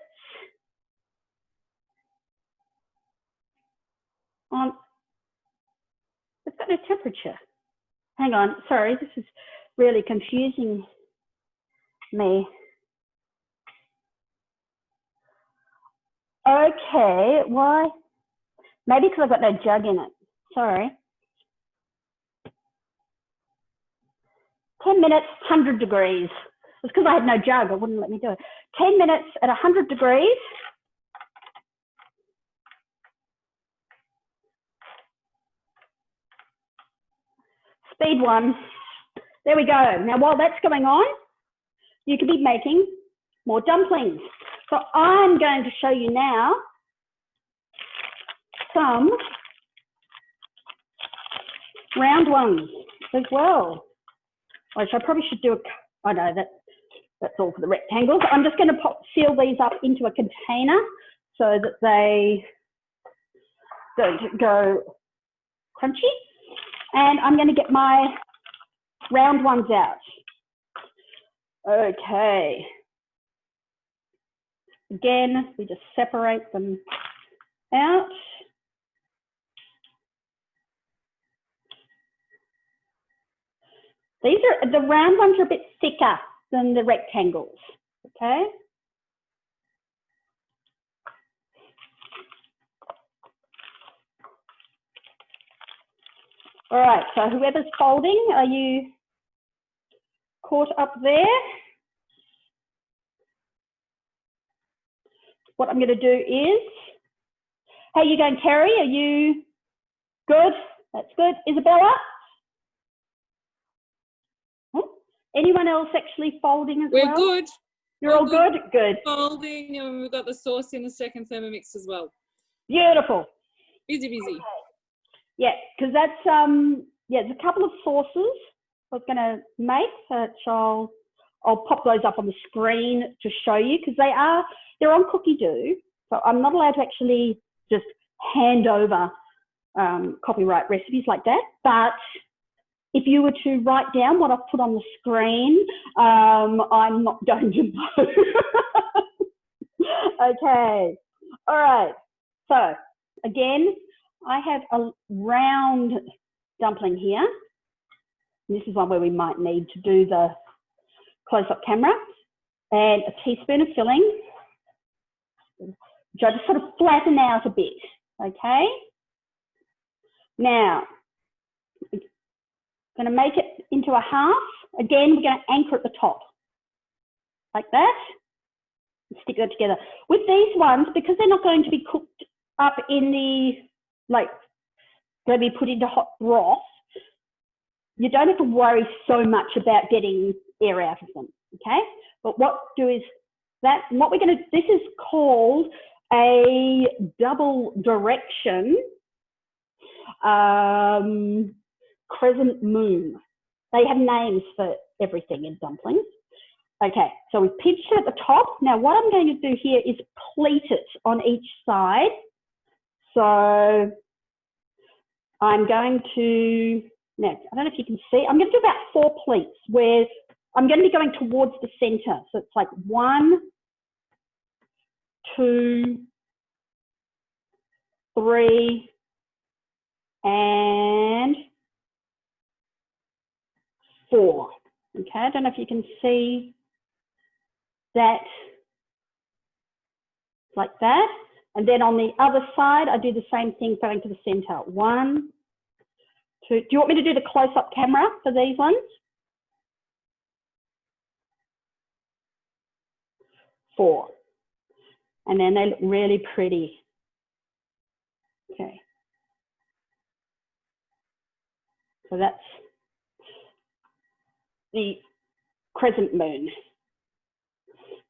on, it's got no temperature. Hang on, sorry, this is really confusing me. Okay, why? Maybe because I've got no jug in it, sorry. 10 minutes, 100 degrees. It's because I had no jug, it wouldn't let me do it. 10 minutes at 100 degrees. Speed 1. There we go. Now, while that's going on, you can be making more dumplings. So I'm going to show you now some round ones as well, which I probably should do a, I know that's all for the rectangles. I'm just going to seal these up into a container so that they don't go crunchy. And I'm going to get my round ones out. Okay. Again, we just separate them out. These are, the round ones are a bit thicker than the rectangles, okay? All right, so whoever's folding, are you caught up there? What I'm going to do is, how are you going, Terry? Are you good? That's good. Isabella? Anyone else actually folding as well? We're good. You're all good? Good. Folding, and we've got the sauce in the second Thermomix as well. Beautiful. Busy, busy. Okay. Yeah, because that's, yeah, there's a couple of sauces I was going to make, which I'll pop those up on the screen to show you, because they're on Cookie Do, so I'm not allowed to actually just hand over copyright recipes like that, but if you were to write down what I've put on the screen, I'm not going to know. Okay, all right, so again, I have a round dumpling here. This is one where we might need to do the close-up camera, and a teaspoon of filling, which I just sort of flatten out a bit, okay? Now, Going to make it into a half. Again, we're going to anchor at the top, like that. Stick that together. With these ones, because they're not going to be cooked up in the, like, going to be put into hot broth, you don't have to worry so much about getting air out of them, okay? But what do is that, what we're going to, this is called a double direction crescent moon. They have names for everything in dumplings. Okay, so we pitched it at the top. Now what I'm going to do here is pleat it on each side. So I'm going to, now I don't know if you can see, I'm going to do about 4 pleats where I'm going to be going towards the center. So it's like 1, 2, 3, and 4. Okay, I don't know if you can see that, like that. And then on the other side, I do the same thing going to the center. 1, 2, do you want me to do the close-up camera for these ones? 4. And then they look really pretty. Okay. So that's the crescent moon.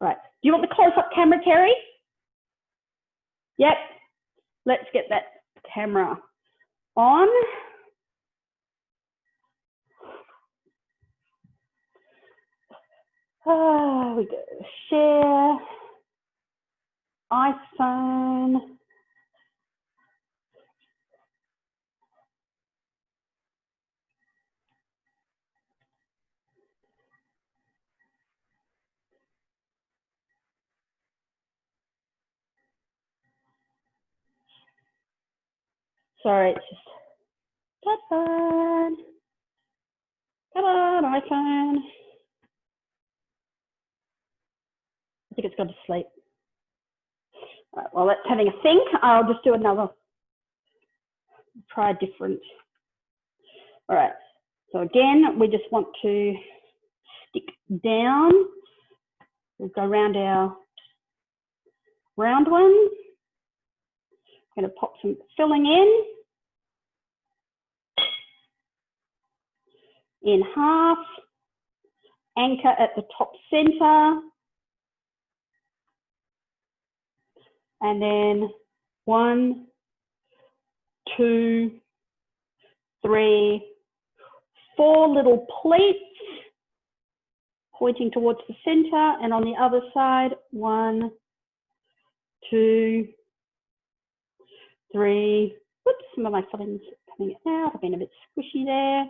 Right. Do you want the close-up camera, Terry? Yep. Let's get that camera on. Oh, we go. Share. iPhone. Sorry, it's just, come on, iPhone. I think it's gone to sleep. All right, well, it's having a think. I'll just do another, try a different. All right, so again, we just want to stick down. We'll go around our round one. I'm going to pop some filling in half, anchor at the top center, and then 1, 2, 3, 4 little pleats pointing towards the center, and on the other side, 1, 2, 3, whoops, some of my fillings coming out, I've been a bit squishy there,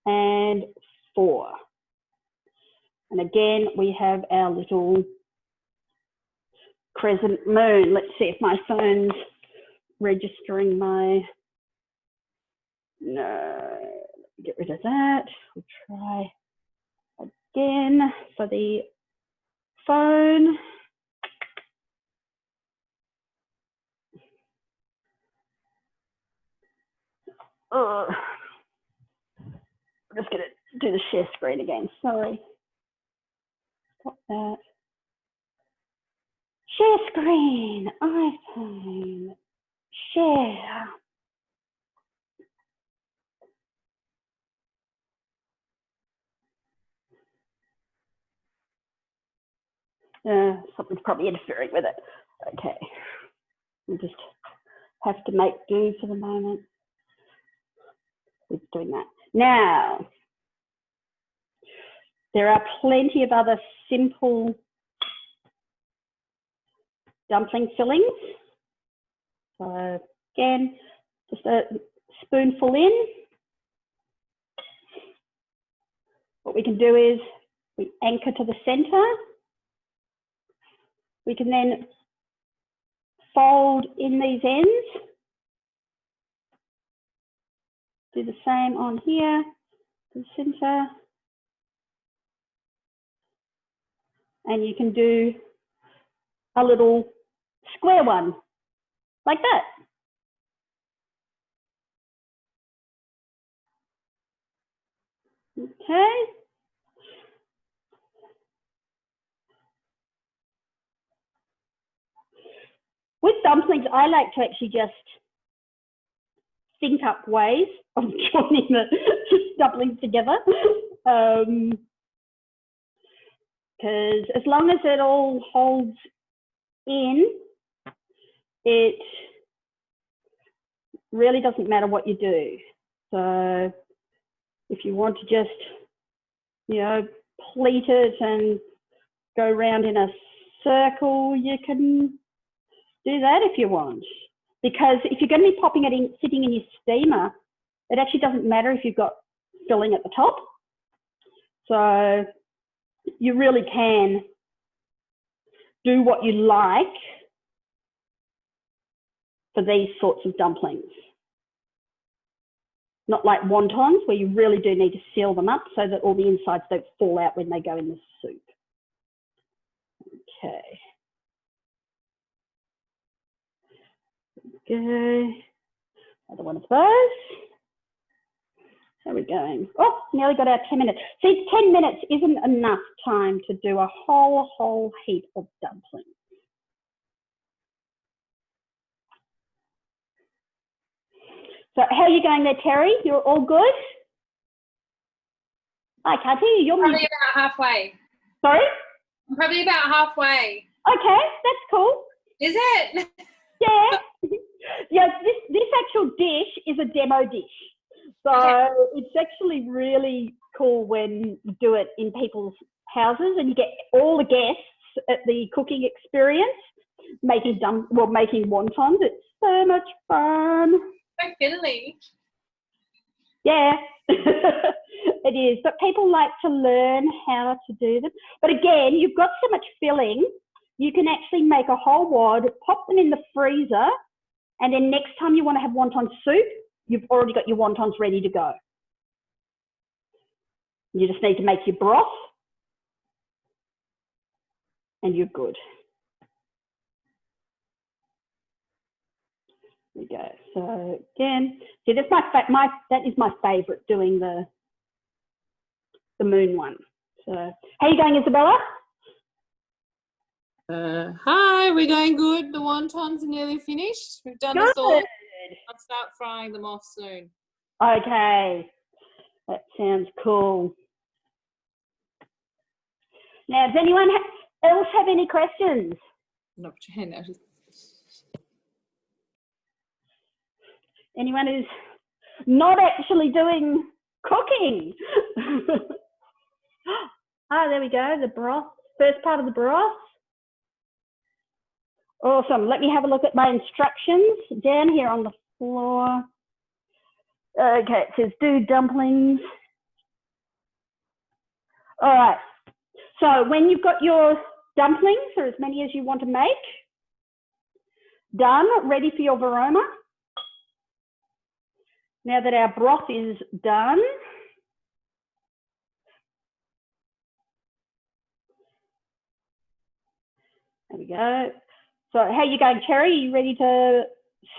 and 4. And again, we have our little crescent moon. Let's see if my phone's registering my, no, get rid of that. We'll try again for the phone. I'm just going to do the share screen again. Sorry. Stop that. Share screen, iPhone, share. Something's probably interfering with it. Okay. We just have to make do for the moment with doing that. Now, there are plenty of other simple dumpling fillings. So again, just a spoonful in. What we can do is we anchor to the center. We can then fold in these ends. Do the same on here, to the center. And you can do a little square one, like that. Okay. With dumplings, I like to actually just think up ways of joining the dumplings together. Because as long as it all holds in, it really doesn't matter what you do. So if you want to just, you know, pleat it and go round in a circle, you can do that if you want. Because if you're going to be popping it in, sitting in your steamer, it actually doesn't matter if you've got filling at the top. So you really can do what you like for these sorts of dumplings. Not like wontons, where you really do need to seal them up so that all the insides don't fall out when they go in the soup. Okay. Okay. Another one of those. How are we going? Oh, nearly got our 10 minutes. See, 10 minutes isn't enough time to do a whole heap of dumplings. So how are you going there, Terry? You're all good? I can't hear you. You're Probably about halfway. Sorry? I'm probably about halfway. Okay, that's cool. Is it? Yeah. Yeah, this actual dish is a demo dish. So it's actually really cool when you do it in people's houses and you get all the guests at the cooking experience making wontons. It's so much fun. So fiddly. Yeah, it is. But people like to learn how to do them. But again, you've got so much filling, you can actually make a whole wad, pop them in the freezer, and then next time you want to have wonton soup, you've already got your wontons ready to go. You just need to make your broth, and you're good. There we go. So again, see, that's that is my favourite, doing the moon one. So how are you going, Isabella? Hi, we're going good. The wontons are nearly finished. We've done the sauce. I'll start frying them off soon. Okay, that sounds cool. Now, does anyone else have any questions? Knock your hand out. Anyone who's not actually doing cooking? Ah, there we go, the broth, first part of the broth. Awesome. Let me have a look at my instructions down here on the floor. Okay, it says do dumplings. All right. So when you've got your dumplings, or as many as you want to make, done, ready for your varoma. Now that our broth is done, there we go. So how are you going, Terry? Are you ready to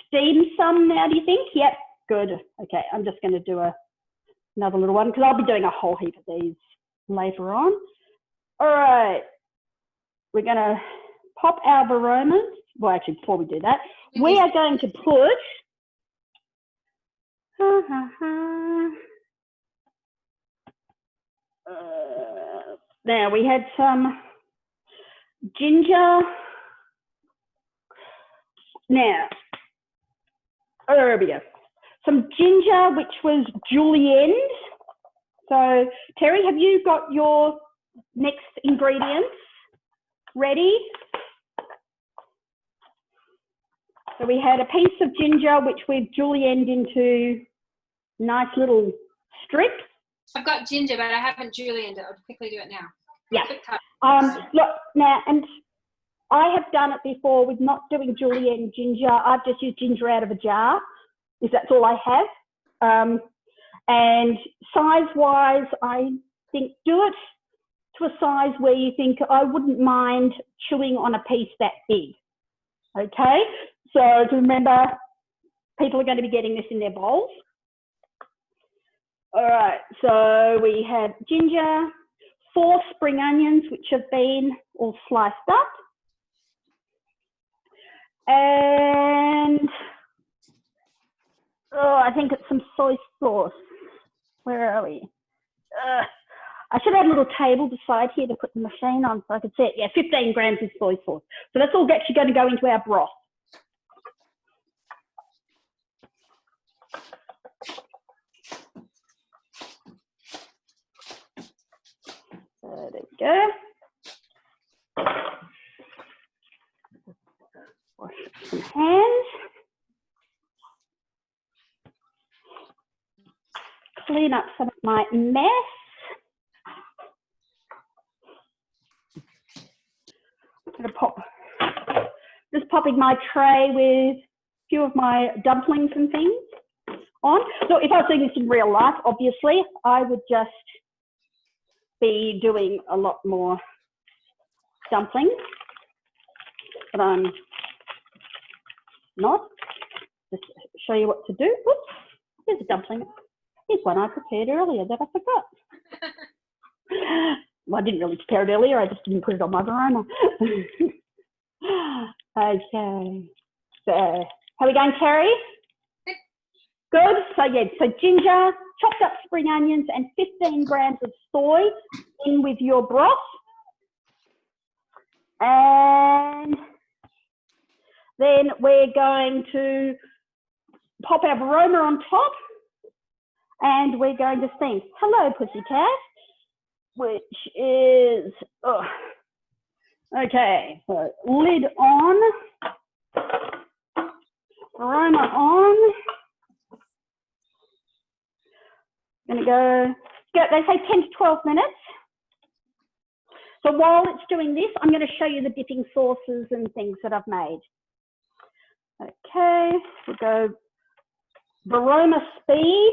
steam some now, do you think? Yep, good. Okay, I'm just going to do another little one because I'll be doing a whole heap of these later on. All right, we're going to pop our varomas. Well, actually, before we do that, we are going to put now we had some ginger. Now, there we go. Some ginger, which was julienne. So, Terry, have you got your next ingredients ready? So we had a piece of ginger, which we've julienned into nice little strips. I've got ginger, but I haven't julienned it. I'll quickly do it now. Yeah. Look, now, and I have done it before with not doing julienne ginger. I've just used ginger out of a jar, if that's all I have. And size-wise, I think do it to a size where you think I wouldn't mind chewing on a piece that big. Okay? So to remember, people are going to be getting this in their bowls. All right, so we have ginger, 4 spring onions, which have been all sliced up. And, I think it's some soy sauce. Where are we? I should have a little table beside here to put the machine on so I could see it. Yeah, 15 grams of soy sauce. So that's all actually going to go into our broth. So there we go. Wash some hands. Clean up some of my mess. I'm gonna just popping my tray with a few of my dumplings and things on. So if I was doing this in real life, obviously, I would just be doing a lot more dumplings, but I'm not. Just show you what to do. Oops, here's a dumpling. Here's one I prepared earlier that I forgot. Well, I didn't really prepare it earlier. I just didn't put it on my varoma. Okay. So, how are we going, Terry? Good. So, yeah, so ginger, chopped up spring onions, and 15 grams of soy in with your broth. And then we're going to pop our varoma on top. And we're going to sing Hello Pussycat, which is, okay, so lid on, aroma on. Gonna go, they say 10 to 12 minutes. So while it's doing this, I'm gonna show you the dipping sauces and things that I've made. Okay, we'll go varoma speed.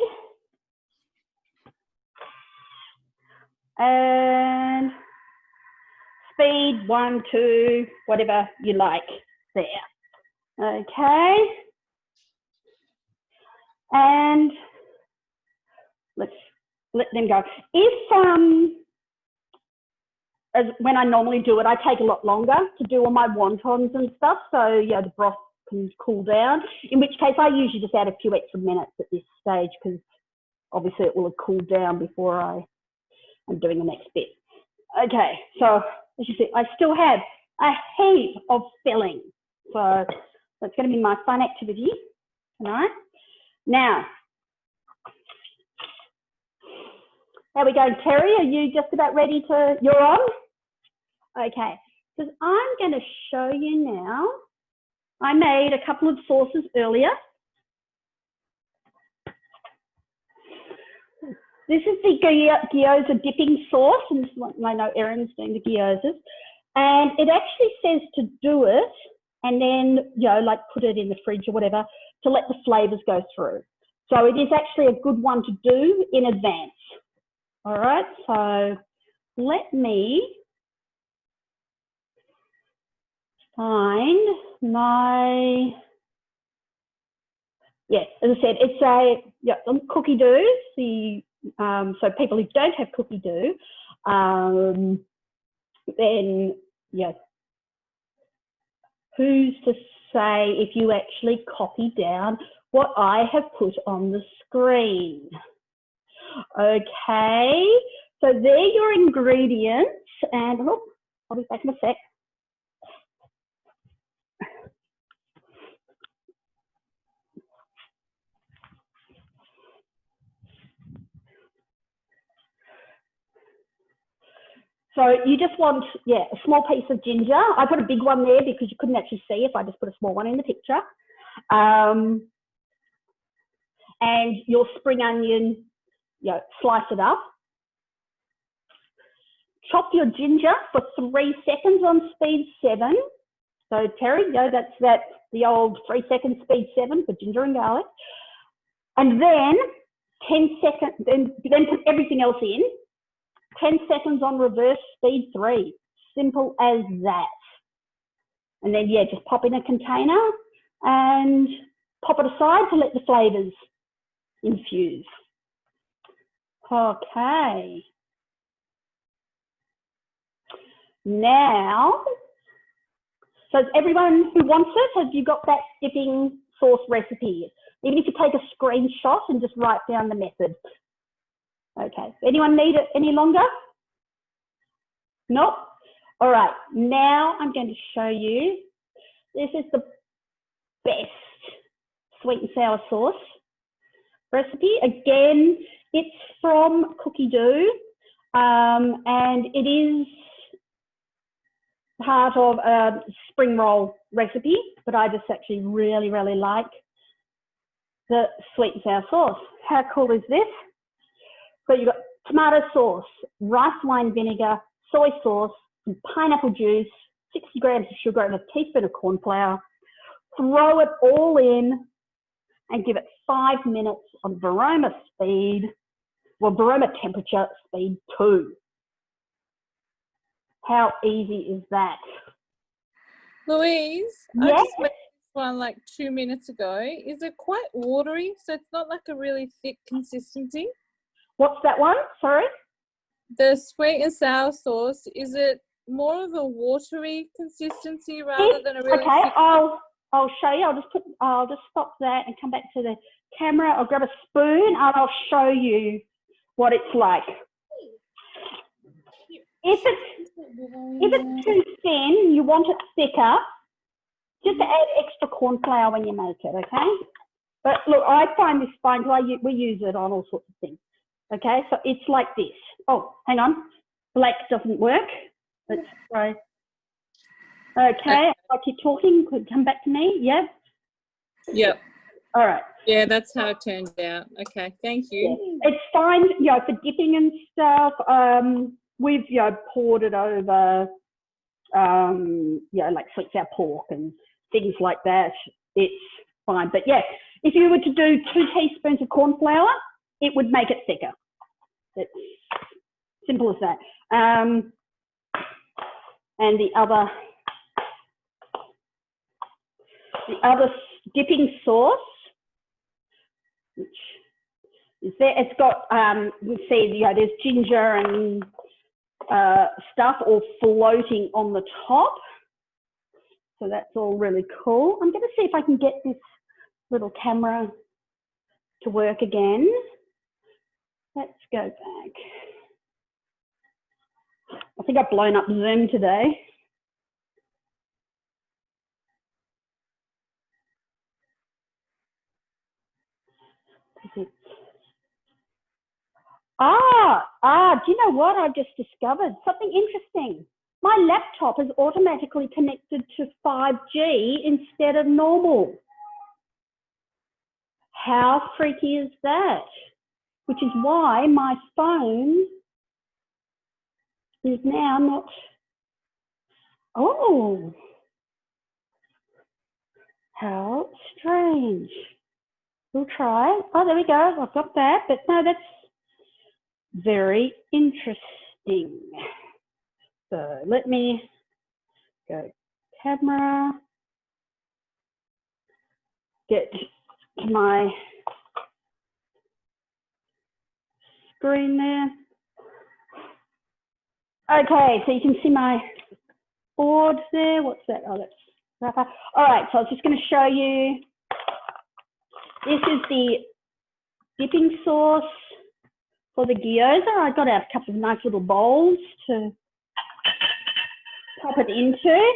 And speed 1, 2, whatever you like there. Okay. And let's let them go. If, as when I normally do it, I take a lot longer to do all my wontons and stuff. So, yeah, the broth can cool down. In which case, I usually just add a few extra minutes at this stage because obviously it will have cooled down before I'm doing the next bit. Okay, so as you see, I still have a heap of filling. So that's going to be my fun activity tonight. Now, how are we going, Terry? Are you just about ready to, you're on? Okay, because I'm going to show you now. I made a couple of sauces earlier. This is the gyoza dipping sauce, and this is what I know Erin's doing the gyozas. And it actually says to do it and then, you know, like put it in the fridge or whatever to let the flavors go through. So it is actually a good one to do in advance. All right, so let me find my, yes, as I said, it's a cookie dough. So people who don't have cookie dough, then, yeah, who's to say if you actually copy down what I have put on the screen? Okay, so they're your ingredients, and I'll be back in a sec. So you just want, yeah, a small piece of ginger. I put a big one there because you couldn't actually see if I just put a small one in the picture. And your spring onion, you know, slice it up. Chop your ginger for 3 seconds on speed 7. So Terry, you know, that's the old 3 second speed 7 for ginger and garlic. And then 10 seconds, then put everything else in. 10 seconds on reverse speed 3. Simple as that. And then, yeah, just pop in a container and pop it aside to let the flavors infuse. Okay. Now, so everyone who wants it, have you got that dipping sauce recipe? Even if you take a screenshot and just write down the method. Okay. Anyone need it any longer? Nope. All right. Now I'm going to show you. This is the best sweet and sour sauce recipe. Again, it's from Cookie Doo, and it is part of a spring roll recipe, but I just actually really, really like the sweet and sour sauce. How cool is this? So you've got tomato sauce, rice wine vinegar, soy sauce, some pineapple juice, 60 grams of sugar and a teaspoon of corn flour. Throw it all in and give it 5 minutes on Varoma speed, well, Varoma temperature speed 2. How easy is that? Louise, I Yes? just made this one like 2 minutes ago. Is it quite watery? So it's not like a really thick consistency? What's that one? Sorry? The sweet and sour sauce, is it more of a watery consistency rather than a really Okay, thick? I'll show you. I'll just stop that and come back to the camera. I'll grab a spoon and I'll show you what it's like. If it's too thin, you want it thicker, just add extra corn flour when you make it, okay? But look, I find this fine because we use it on all sorts of things. Okay, so it's like this. Oh, hang on. Black doesn't work. Let's try. Okay, I keep talking. Could come back to me. Yeah? Yep. All right. Yeah, that's how it turned out. Okay, thank you. It's fine, for dipping and stuff. We've, poured it over, like sweet sour pork and things like that. It's fine. But yeah, if you were to do 2 teaspoons of corn flour, it would make it thicker. It's simple as that. And the other dipping sauce, which is there, it's got, you see, there's ginger and stuff all floating on the top. So that's all really cool. I'm going to see if I can get this little camera to work again. Let's go back. I think I've blown up Zoom today. Do you know what I've just discovered? Something interesting. My laptop is automatically connected to 5G instead of normal. How freaky is that? Which is why my phone is now not. Oh, how strange. We'll try. Oh, there we go. I've got that. But no, that's very interesting. So let me go camera, get to my screen there. Okay, so you can see my board there. What's that? Oh, that's wrapper. All right, so I was just going to show you. This is the dipping sauce for the gyoza. I got out a couple of nice little bowls to pop it into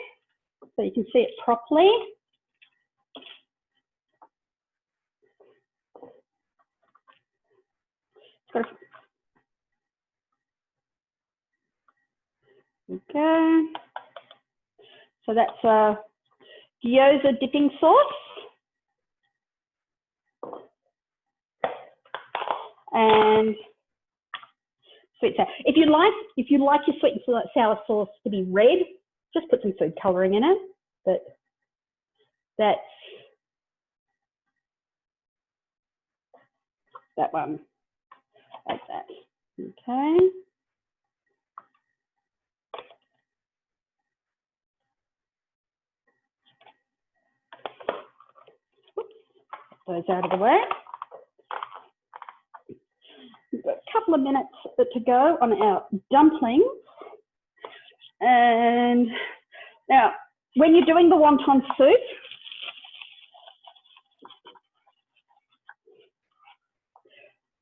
so you can see it properly. Okay. So that's a gyoza dipping sauce. And sweet sour. If you like your sweet and sour sauce to be red, just put some food colouring in it. But that's that one, like that. Okay. Oops. Those out of the way. We've got a couple of minutes to go on our dumplings. And now, when you're doing the wonton soup,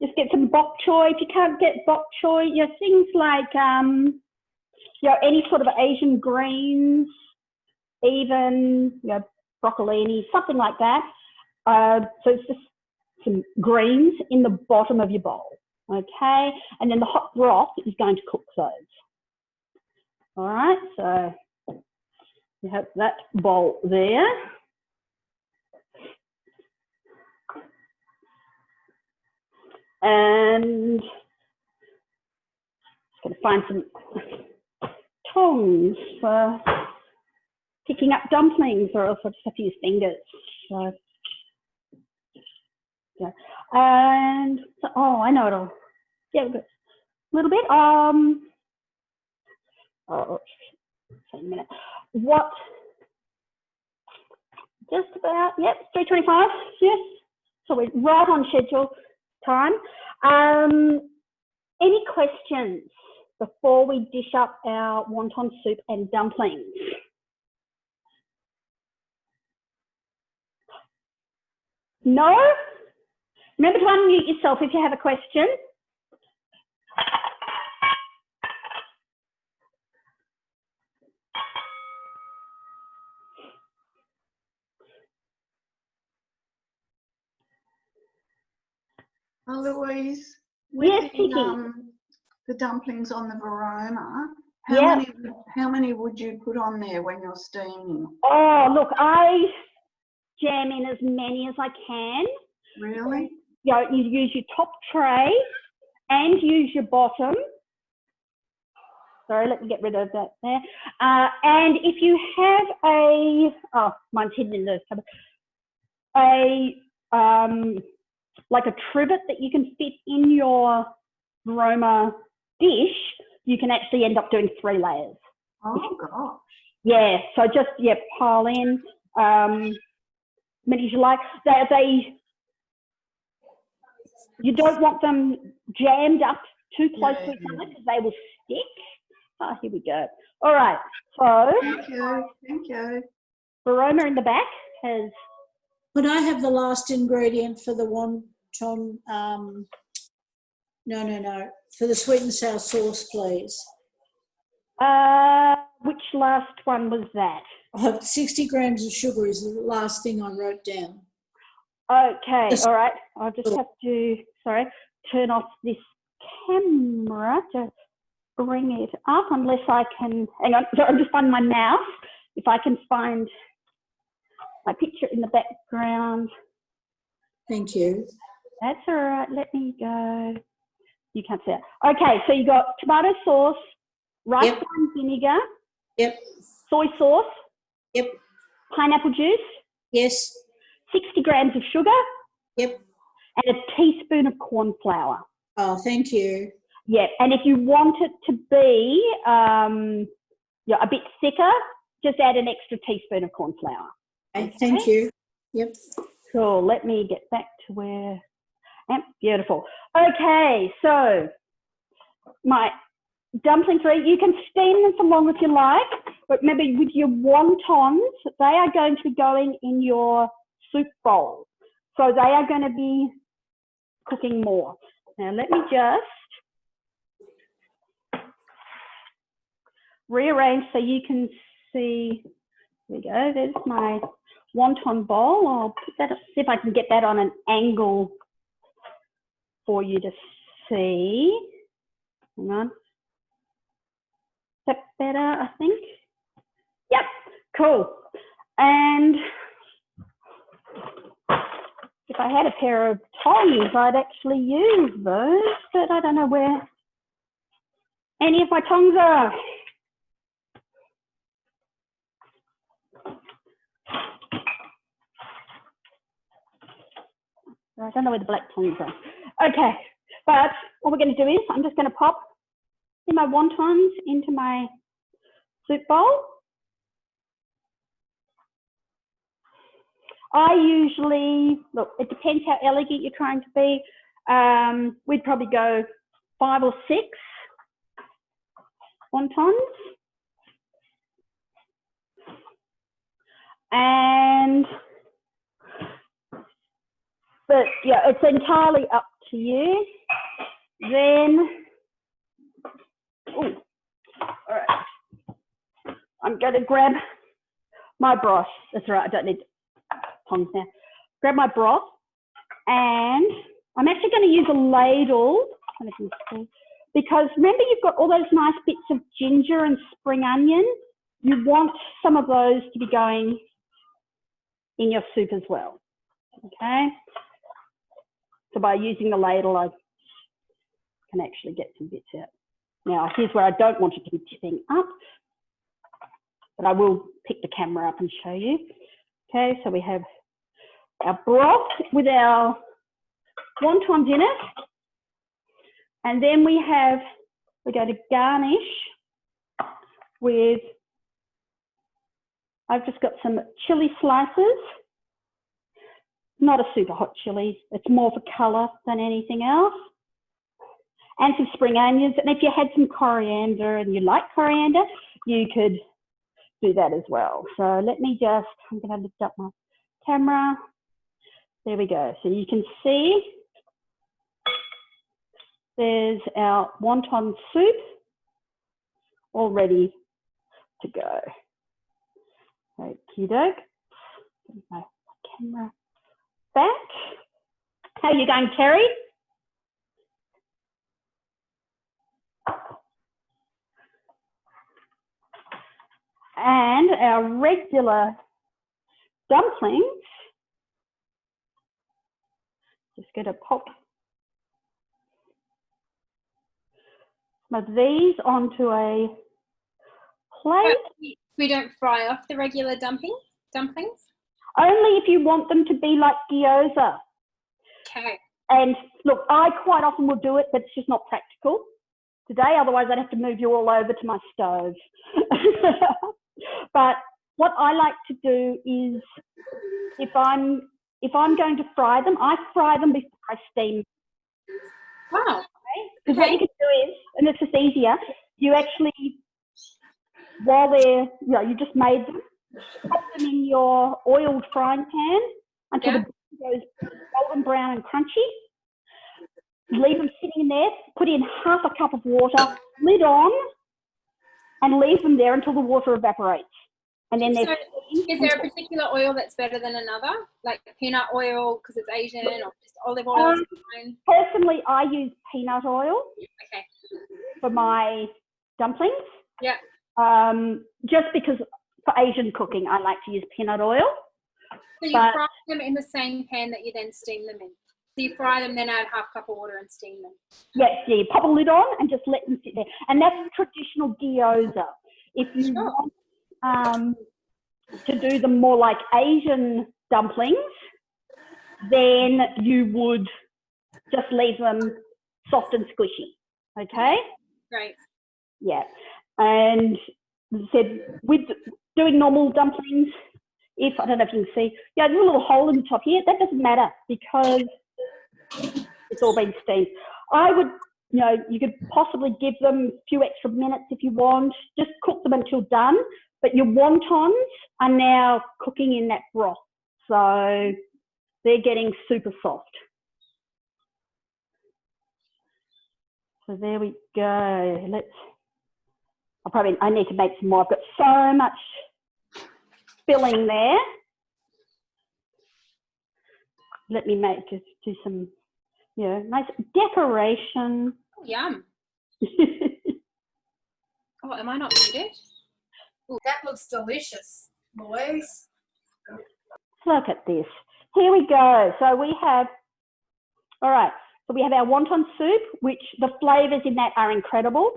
just get some bok choy. If you can't get bok choy, things like any sort of Asian greens, even broccolini, something like that. So it's just some greens in the bottom of your bowl, okay? And then the hot broth is going to cook those. All right, so you have that bowl there. And just going to find some tongs for picking up dumplings, or else I'll just have to use fingers. So, yeah. And so, oh, I know it'll, yeah, a little bit. Oh, a minute. What? Just about, yep, 3:25. Yes. So we're right on schedule time. Any questions before we dish up our wonton soup and dumplings? No? Remember to unmute yourself if you have a question. Louise, Yes, with Kiki. the dumplings on the varoma, Yeah. how many would you put on there when you're steaming? Oh, look, I jam in as many as I can. Really? You use your top tray and use your bottom. Sorry, let me get rid of that there. And if you have mine's hidden in the cupboard, like a trivet that you can fit in your varoma dish, you can actually end up doing 3 layers. Oh, gosh. Yeah, so just, pile in many as you like. You don't want them jammed up too close to each other because they will stick. Oh, here we go. All right, so. Thank you. Varoma in the back has. Could I have the last ingredient for the wonton? No. For the sweet and sour sauce, please. Which last one was that? I have 60 grams of sugar is the last thing I wrote down. Okay, all right. I'll just have to, turn off this camera to bring it up, unless I can, hang on, so I'm just finding my mouse. If I can find my picture in the background. Thank you. That's all right, let me go. You can't see it. Okay, so you got tomato sauce, rice wine vinegar. Yep. Soy sauce. Yep. Pineapple juice. Yes. 60 grams of sugar. Yep. And a teaspoon of corn flour. Oh, thank you. Yeah, and if you want it to be a bit thicker, just add an extra teaspoon of corn flour. Okay. Thank you. Yep. Cool, let me get back to where, beautiful. Okay, so my dumplings ready. You can steam them for long if you like, but remember with your wontons, they are going to be going in your soup bowl. So they are going to be cooking more. Now let me just rearrange so you can see. There we go, there's my wonton bowl. I'll put that up, see if I can get that on an angle for you to see. Hang on. Is that better, I think? Yep, cool. And if I had a pair of tongs, I'd actually use those, but I don't know where any of my tongs are. I don't know where the black tongs are. Okay, but what we're going to do is I'm just going to pop in my wontons into my soup bowl. I usually, look, it depends how elegant you're trying to be. We'd probably go 5 or 6 wontons. And, but yeah, it's entirely up to you. Then, ooh, all right. I'm going to grab my broth. That's right, I don't need tongs now. Grab my broth, and I'm actually going to use a ladle, because remember you've got all those nice bits of ginger and spring onion. You want some of those to be going in your soup as well, okay? So by using the ladle, I can actually get some bits out. Now, here's where I don't want it to be tipping up, but I will pick the camera up and show you. Okay, so we have our broth with our wontons in it. And then we're going to garnish with, I've just got some chili slices. Not a super hot chili, it's more for colour than anything else. And some spring onions. And if you had some coriander and you like coriander, you could do that as well. So let me just, I'm going to lift up my camera. There we go. So you can see there's our wonton soup all ready to go. Okie doke. Get my camera back. How are you going, Terry? And our regular dumplings, just going to pop some of these onto a plate. We don't fry off the regular dumplings? Only if you want them to be like gyoza. Okay. And look, I quite often will do it, but it's just not practical today. Otherwise, I'd have to move you all over to my stove. But what I like to do is, if I'm going to fry them, I fry them before I steam. Wow. Because what you can do is, and it's just easier, you actually, while they're, you just made them, pop them in your oiled frying pan until the goes golden brown and crunchy. Leave them sitting in there, put in half a cup of water, lid on, and leave them there until the water evaporates. And then So is there a particular oil that's better than another? Like peanut oil because it's Asian, or just olive oil? Personally, I use peanut oil for my dumplings. Yeah. Just because for Asian cooking, I like to use peanut oil. So you fry them in the same pan that you then steam them in? So you fry them, then add half cup of water and steam them? Yes, yeah, you pop a lid on and just let them sit there. And that's traditional gyoza. If you want to do them more like Asian dumplings, then you would just leave them soft and squishy, okay? Great. Yeah, and as I said, with doing normal dumplings, if, I don't know if you can see, there's a little hole in the top here, that doesn't matter because it's all been steamed. I would, you could possibly give them a few extra minutes if you want, just cook them until done, but your wontons are now cooking in that broth, so they're getting super soft. So there we go. I need to make some more. I've got so much filling there. Let me just do some, nice decoration. Yum. Oh, am I not muted? Ooh, that looks delicious, boys. Look at this. Here we go. So we have, all right, so we have our wonton soup, which the flavours in that are incredible.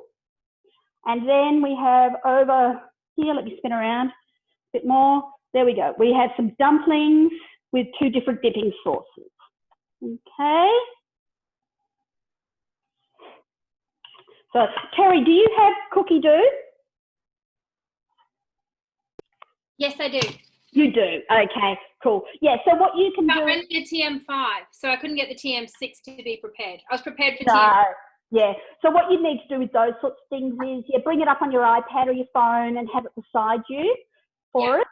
And then we have over here, let me spin around a bit more. There we go. We have some dumplings with 2 different dipping sauces. Okay. So, Terry, do you have cookie dough? Yes, I do. You do. Okay, cool. Yeah, so what you can do... I ran the TM5, so I couldn't get the TM6 to be prepared. I was prepared for No, TM. Yeah. So what you need to do with those sorts of things is, bring it up on your iPad or your phone and have it beside you for it.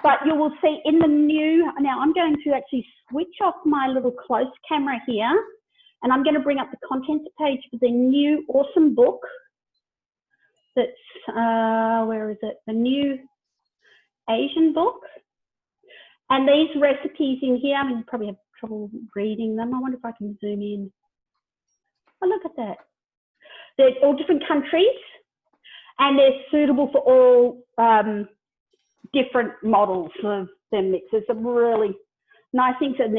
But you will see in the new, now I'm going to actually switch off my little close camera here, and I'm going to bring up the contents page for the new awesome book. That's, where is it? The new Asian book. And these recipes in here, I mean, you probably have trouble reading them. I wonder if I can zoom in. Oh, look at that. They're all different countries, and they're suitable for all different models of their mixes. Some really nice things, and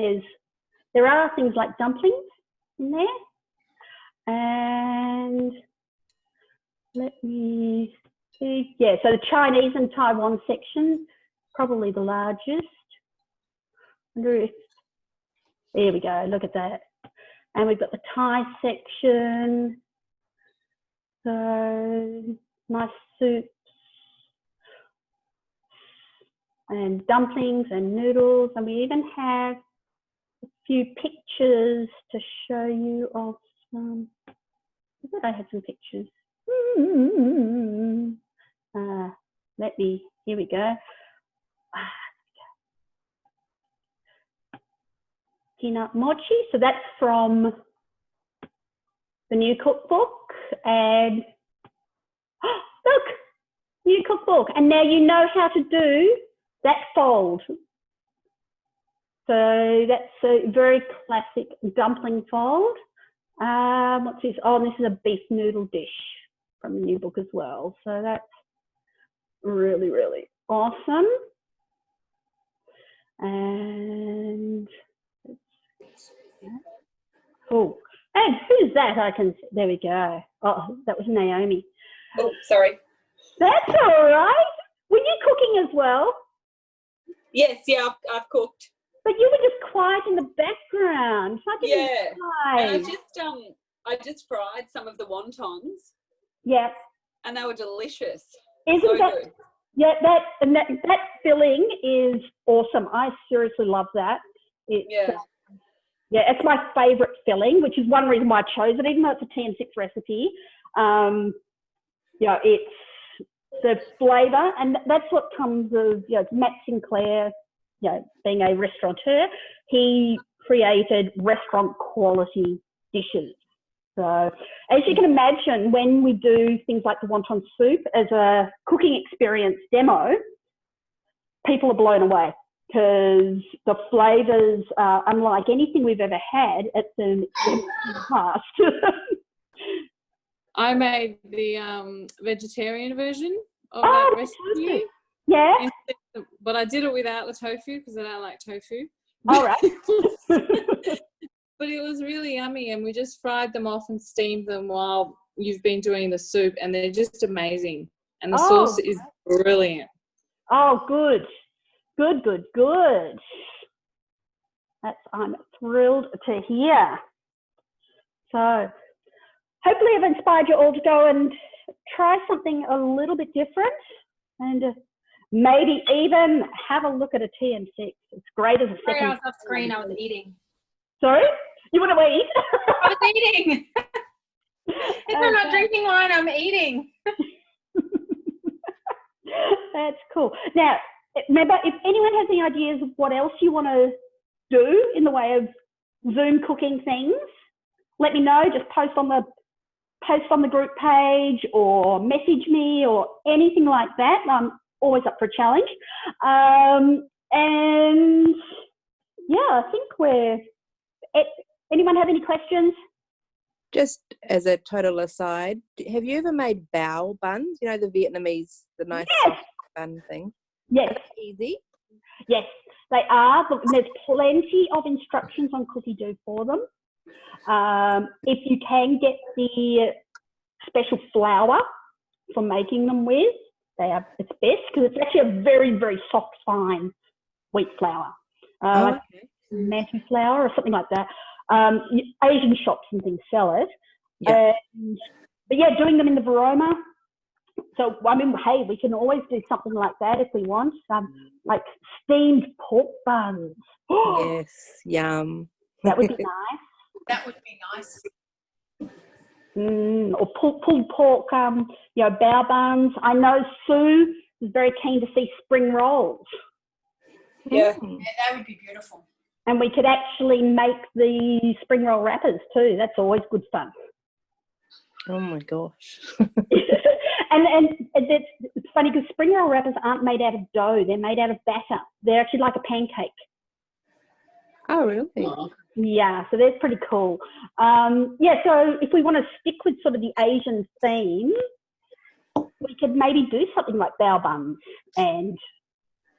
there are things like dumplings in there. And let me see. Yeah, so the Chinese and Taiwan section, probably the largest. Wonder if, there we go, look at that. And we've got the Thai section. So nice soups and dumplings and noodles. And we even have a few pictures to show you of some, I thought I had some pictures. Here we go. Peanut mochi, so that's from the new cookbook. And look, new cookbook. And now you know how to do that fold. So that's a very classic dumpling fold. What's this? Oh, this is a beef noodle dish from the new book as well. So that's really, really awesome. And oh, and who's that? I can see. There we go. Oh, that was Naomi. Oh, sorry. That's all right. Were you cooking as well? Yes, yeah, I've cooked. But you were just quiet in the background. And I just fried some of the wontons. Yeah. And they were delicious. Isn't so that good. Yeah, that filling is awesome. I seriously love that. It's my favourite filling, which is one reason why I chose it, even though it's a TM6 recipe. It's the flavour, and that's what comes of, Matt Sinclair, being a restaurateur. He created restaurant quality dishes. So as you can imagine, when we do things like the Wonton Soup as a cooking experience demo, people are blown away because the flavours are unlike anything we've ever had at the past. I made the vegetarian version of that recipe. Perfect. Yeah. But I did it without the tofu because I don't like tofu. All right. But it was really yummy, and we just fried them off and steamed them while you've been doing the soup, and they're just amazing. And the sauce is brilliant. Oh, good. Good. I'm thrilled to hear. So hopefully I've inspired you all to go and try something a little bit different, and maybe even have a look at a TM6. It's great as a second. Sorry, I was off screen. I was eating. Sorry? You want to eat? I was eating. If I'm not drinking wine, I'm eating. That's cool. Now, remember, if anyone has any ideas of what else you want to do in the way of Zoom cooking things, let me know. Just post on the group page or message me or anything like that. I'm always up for a challenge. And yeah, I think anyone have any questions? Just as a total aside, have you ever made bao buns? You know, the Vietnamese, the nice soft bun thing? Yes. Are they easy? Yes, they are. But there's plenty of instructions on Cookie Do for them. If you can get the special flour for making them with, it's best because it's actually a very, very soft, fine wheat flour. Like mantu flour or something like that. Asian shops and things sell it. Yeah. But yeah, doing them in the Varoma. So, I mean, hey, we can always do something like that if we want. Like steamed pork buns. Yes, yum. That would be nice. That would be nice. Or pulled pork, bao buns. I know Sue is very keen to see spring rolls. Yeah. Yeah, that would be beautiful. And we could actually make the spring roll wrappers too. That's always good fun. Oh my gosh. and it's funny because spring roll wrappers aren't made out of dough. They're made out of batter. They're actually like a pancake. Oh, really? Yeah, so they're pretty cool. So if we want to stick with sort of the Asian theme, we could maybe do something like bao buns and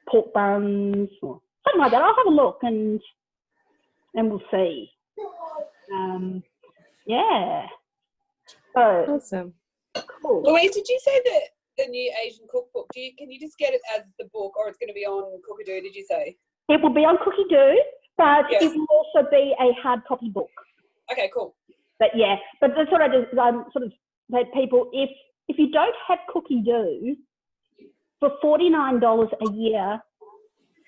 pork buns or something like that. I'll have a look and we'll see. Yeah. So Awesome. cool. Louise, did you say that the new Asian cookbook, can you just get it as the book, or it's going to be on Cookadoo, did you say? It will be on Cookalong, but Yeah. it will also be a hard copy book. Okay, cool. But yeah, but that's what I just sort of say to people, if you don't have Cookalong, for $49 a year,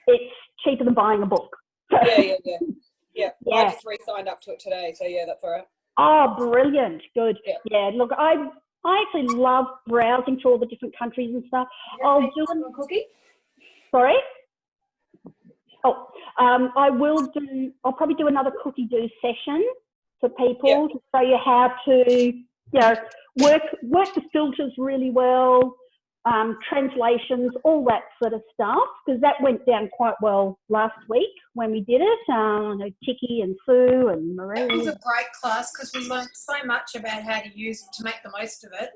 it's cheaper than buying a book. Yeah. Yeah. Yeah. I just re-signed up to it today, so yeah, that's all right. Oh, brilliant. Good. Yeah. Yeah, look, I actually love browsing through all the different countries and stuff. I'll do a cookie. Sorry? Oh, I'll probably do another cookie do session for people to show you how to, work the filters really well, translations, all that sort of stuff, because that went down quite well last week when we did it. I know Chicky and Sue and Marie. That was a great class because we learned so much about how to use it to make the most of it.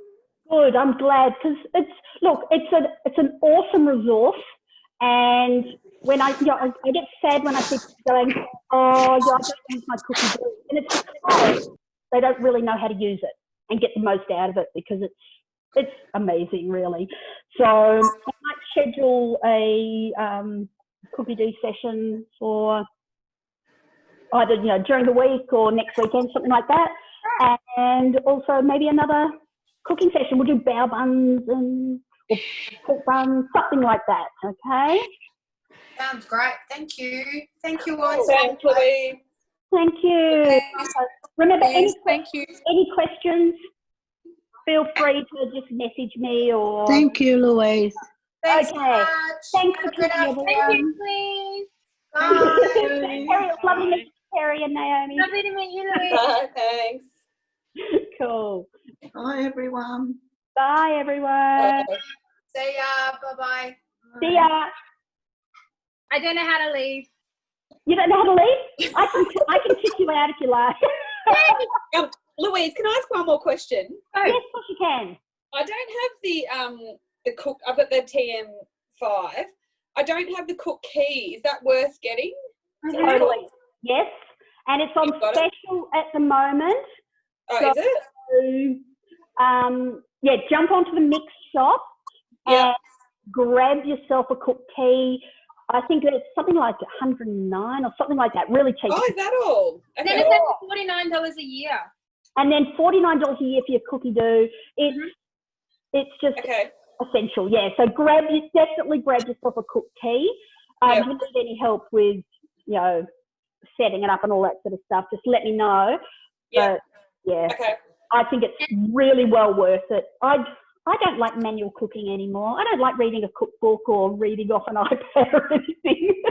Good, I'm glad, because it's an awesome resource, and when I get sad when I see people going, I don't use my cookie dough, and it's because they don't really know how to use it and get the most out of it, because it's amazing, really. So I might schedule a cookie do session for either during the week or next weekend, something like that, and also maybe another cooking session. We'll do bao buns or pork buns, something like that. Okay. Sounds great. Thank you. Thank you all. Thanks, Louise. Thank you. Remember, Yes, thank you. any questions, feel free to just message me or. Thank you, Louise. Thanks so Okay. much. Thanks Have for a good coming, afternoon. everyone. Please. Bye. Terry, it's lovely to meet you, Terry and Naomi. Lovely to meet you, Louise. Thanks. Cool. Bye, everyone. Bye, everyone. See ya. Bye-bye. See ya. I don't know how to leave. You don't know how to leave? I can kick you out if you like. Louise, can I ask one more question? Yes, of course you can. I don't have the cook. I've got the TM5. I don't have the cook key. Is that worth getting? Totally. Yes. And it's on special at the moment. Oh, so, is it? Jump onto the mix shop and grab yourself a cook key. I think it's something like $109 or something like that. Really cheap. Oh, is that all? Okay. Then it's $49 a year. And then $49 a year for your cookie dough. It's just essential. Yeah. So definitely grab yourself a cook key. If you need any help with, setting it up and all that sort of stuff, just let me know. Yeah. But, yeah. Okay. I think it's really well worth it. I don't like manual cooking anymore. I don't like reading a cookbook or reading off an iPad or anything.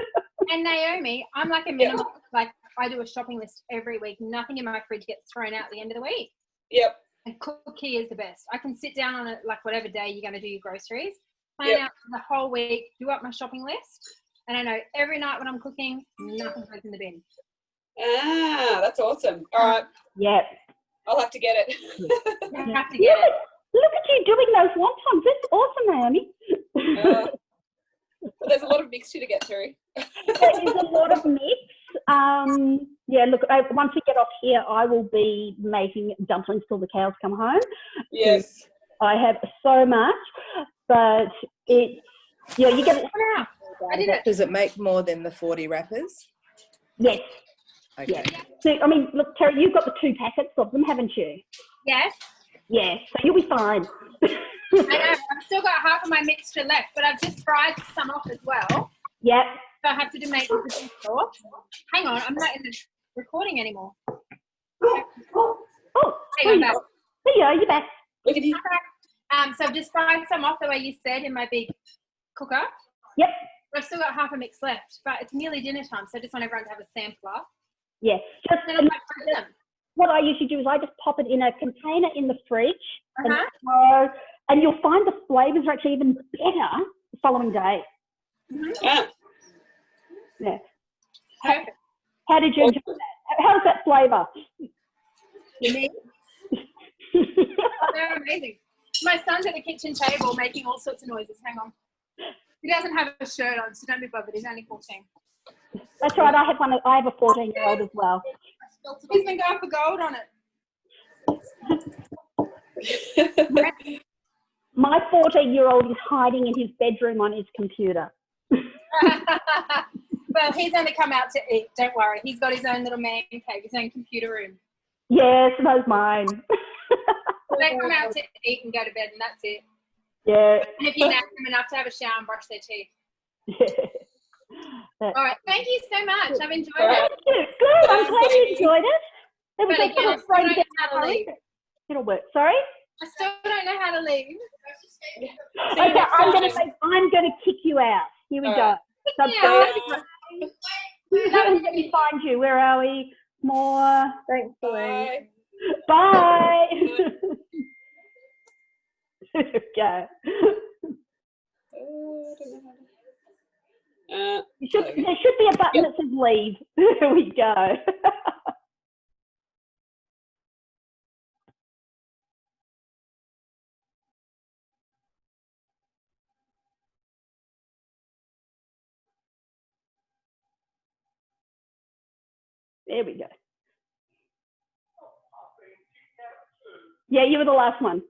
And Naomi, I'm like a minimalist. Like I do a shopping list every week. Nothing in my fridge gets thrown out at the end of the week. Yep. And cookie is the best. I can sit down on it like whatever day you're going to do your groceries, plan out the whole week, do up my shopping list, and I know every night when I'm cooking, nothing goes in the bin. Ah, that's awesome. All right. Yeah. I'll have to get it. You have to get it. Look at you doing those wontons. That's awesome, Naomi. There's a lot of mixture to get through. There is a lot of mix. Look, once we get off here, I will be making dumplings till the cows come home. Yes. I have so much, but you get it. I did it. Does it make more than the 40 wrappers? Yes. Okay. Yeah. So, look, Terry, you've got the 2 packets of them, haven't you? Yes. Yeah, so you'll be fine. I know. I've still got half of my mixture left, but I've just fried some off as well. Yep. So I have to make the sauce. Hang on, I'm not in the recording anymore. Oh, hang on back. Here, you're back. So I've just fried some off the way you said in my big cooker. Yep. I've still got half a mix left, but it's nearly dinner time, so I just want everyone to have a sampler. Yeah. Just, Then I'll fry them. what I usually do is I just pop it in a container in the fridge, and you'll find the flavours are actually even better the following day. Yeah. Yeah. Perfect. How did you enjoy that? How's that flavour? Me? Oh, they're amazing. My son's at the kitchen table making all sorts of noises. Hang on. He doesn't have a shirt on, so don't be bothered. He's only 14. That's right. I have a 14-year-old as well. He's been going for gold on it. My 14-year-old is hiding in his bedroom on his computer. Well, he's only come out to eat. Don't worry. He's got his own little man cave, his own computer room. Yes, that's mine. They come out to eat and go to bed, and that's it. Yeah. And if you nap them enough to have a shower and brush their teeth. All right. Thank you so much. I've enjoyed it. Good. I'm glad you enjoyed it. It was But again, I still don't know how to leave. It'll work. Sorry? I still don't know how to leave. Okay, I'm going to kick you out. Here we go. So let me find you. Where are we? More. Thanks, Bye. Bye. Okay. There should be a button that says leave. There we go. There we go. Yeah, you were the last one.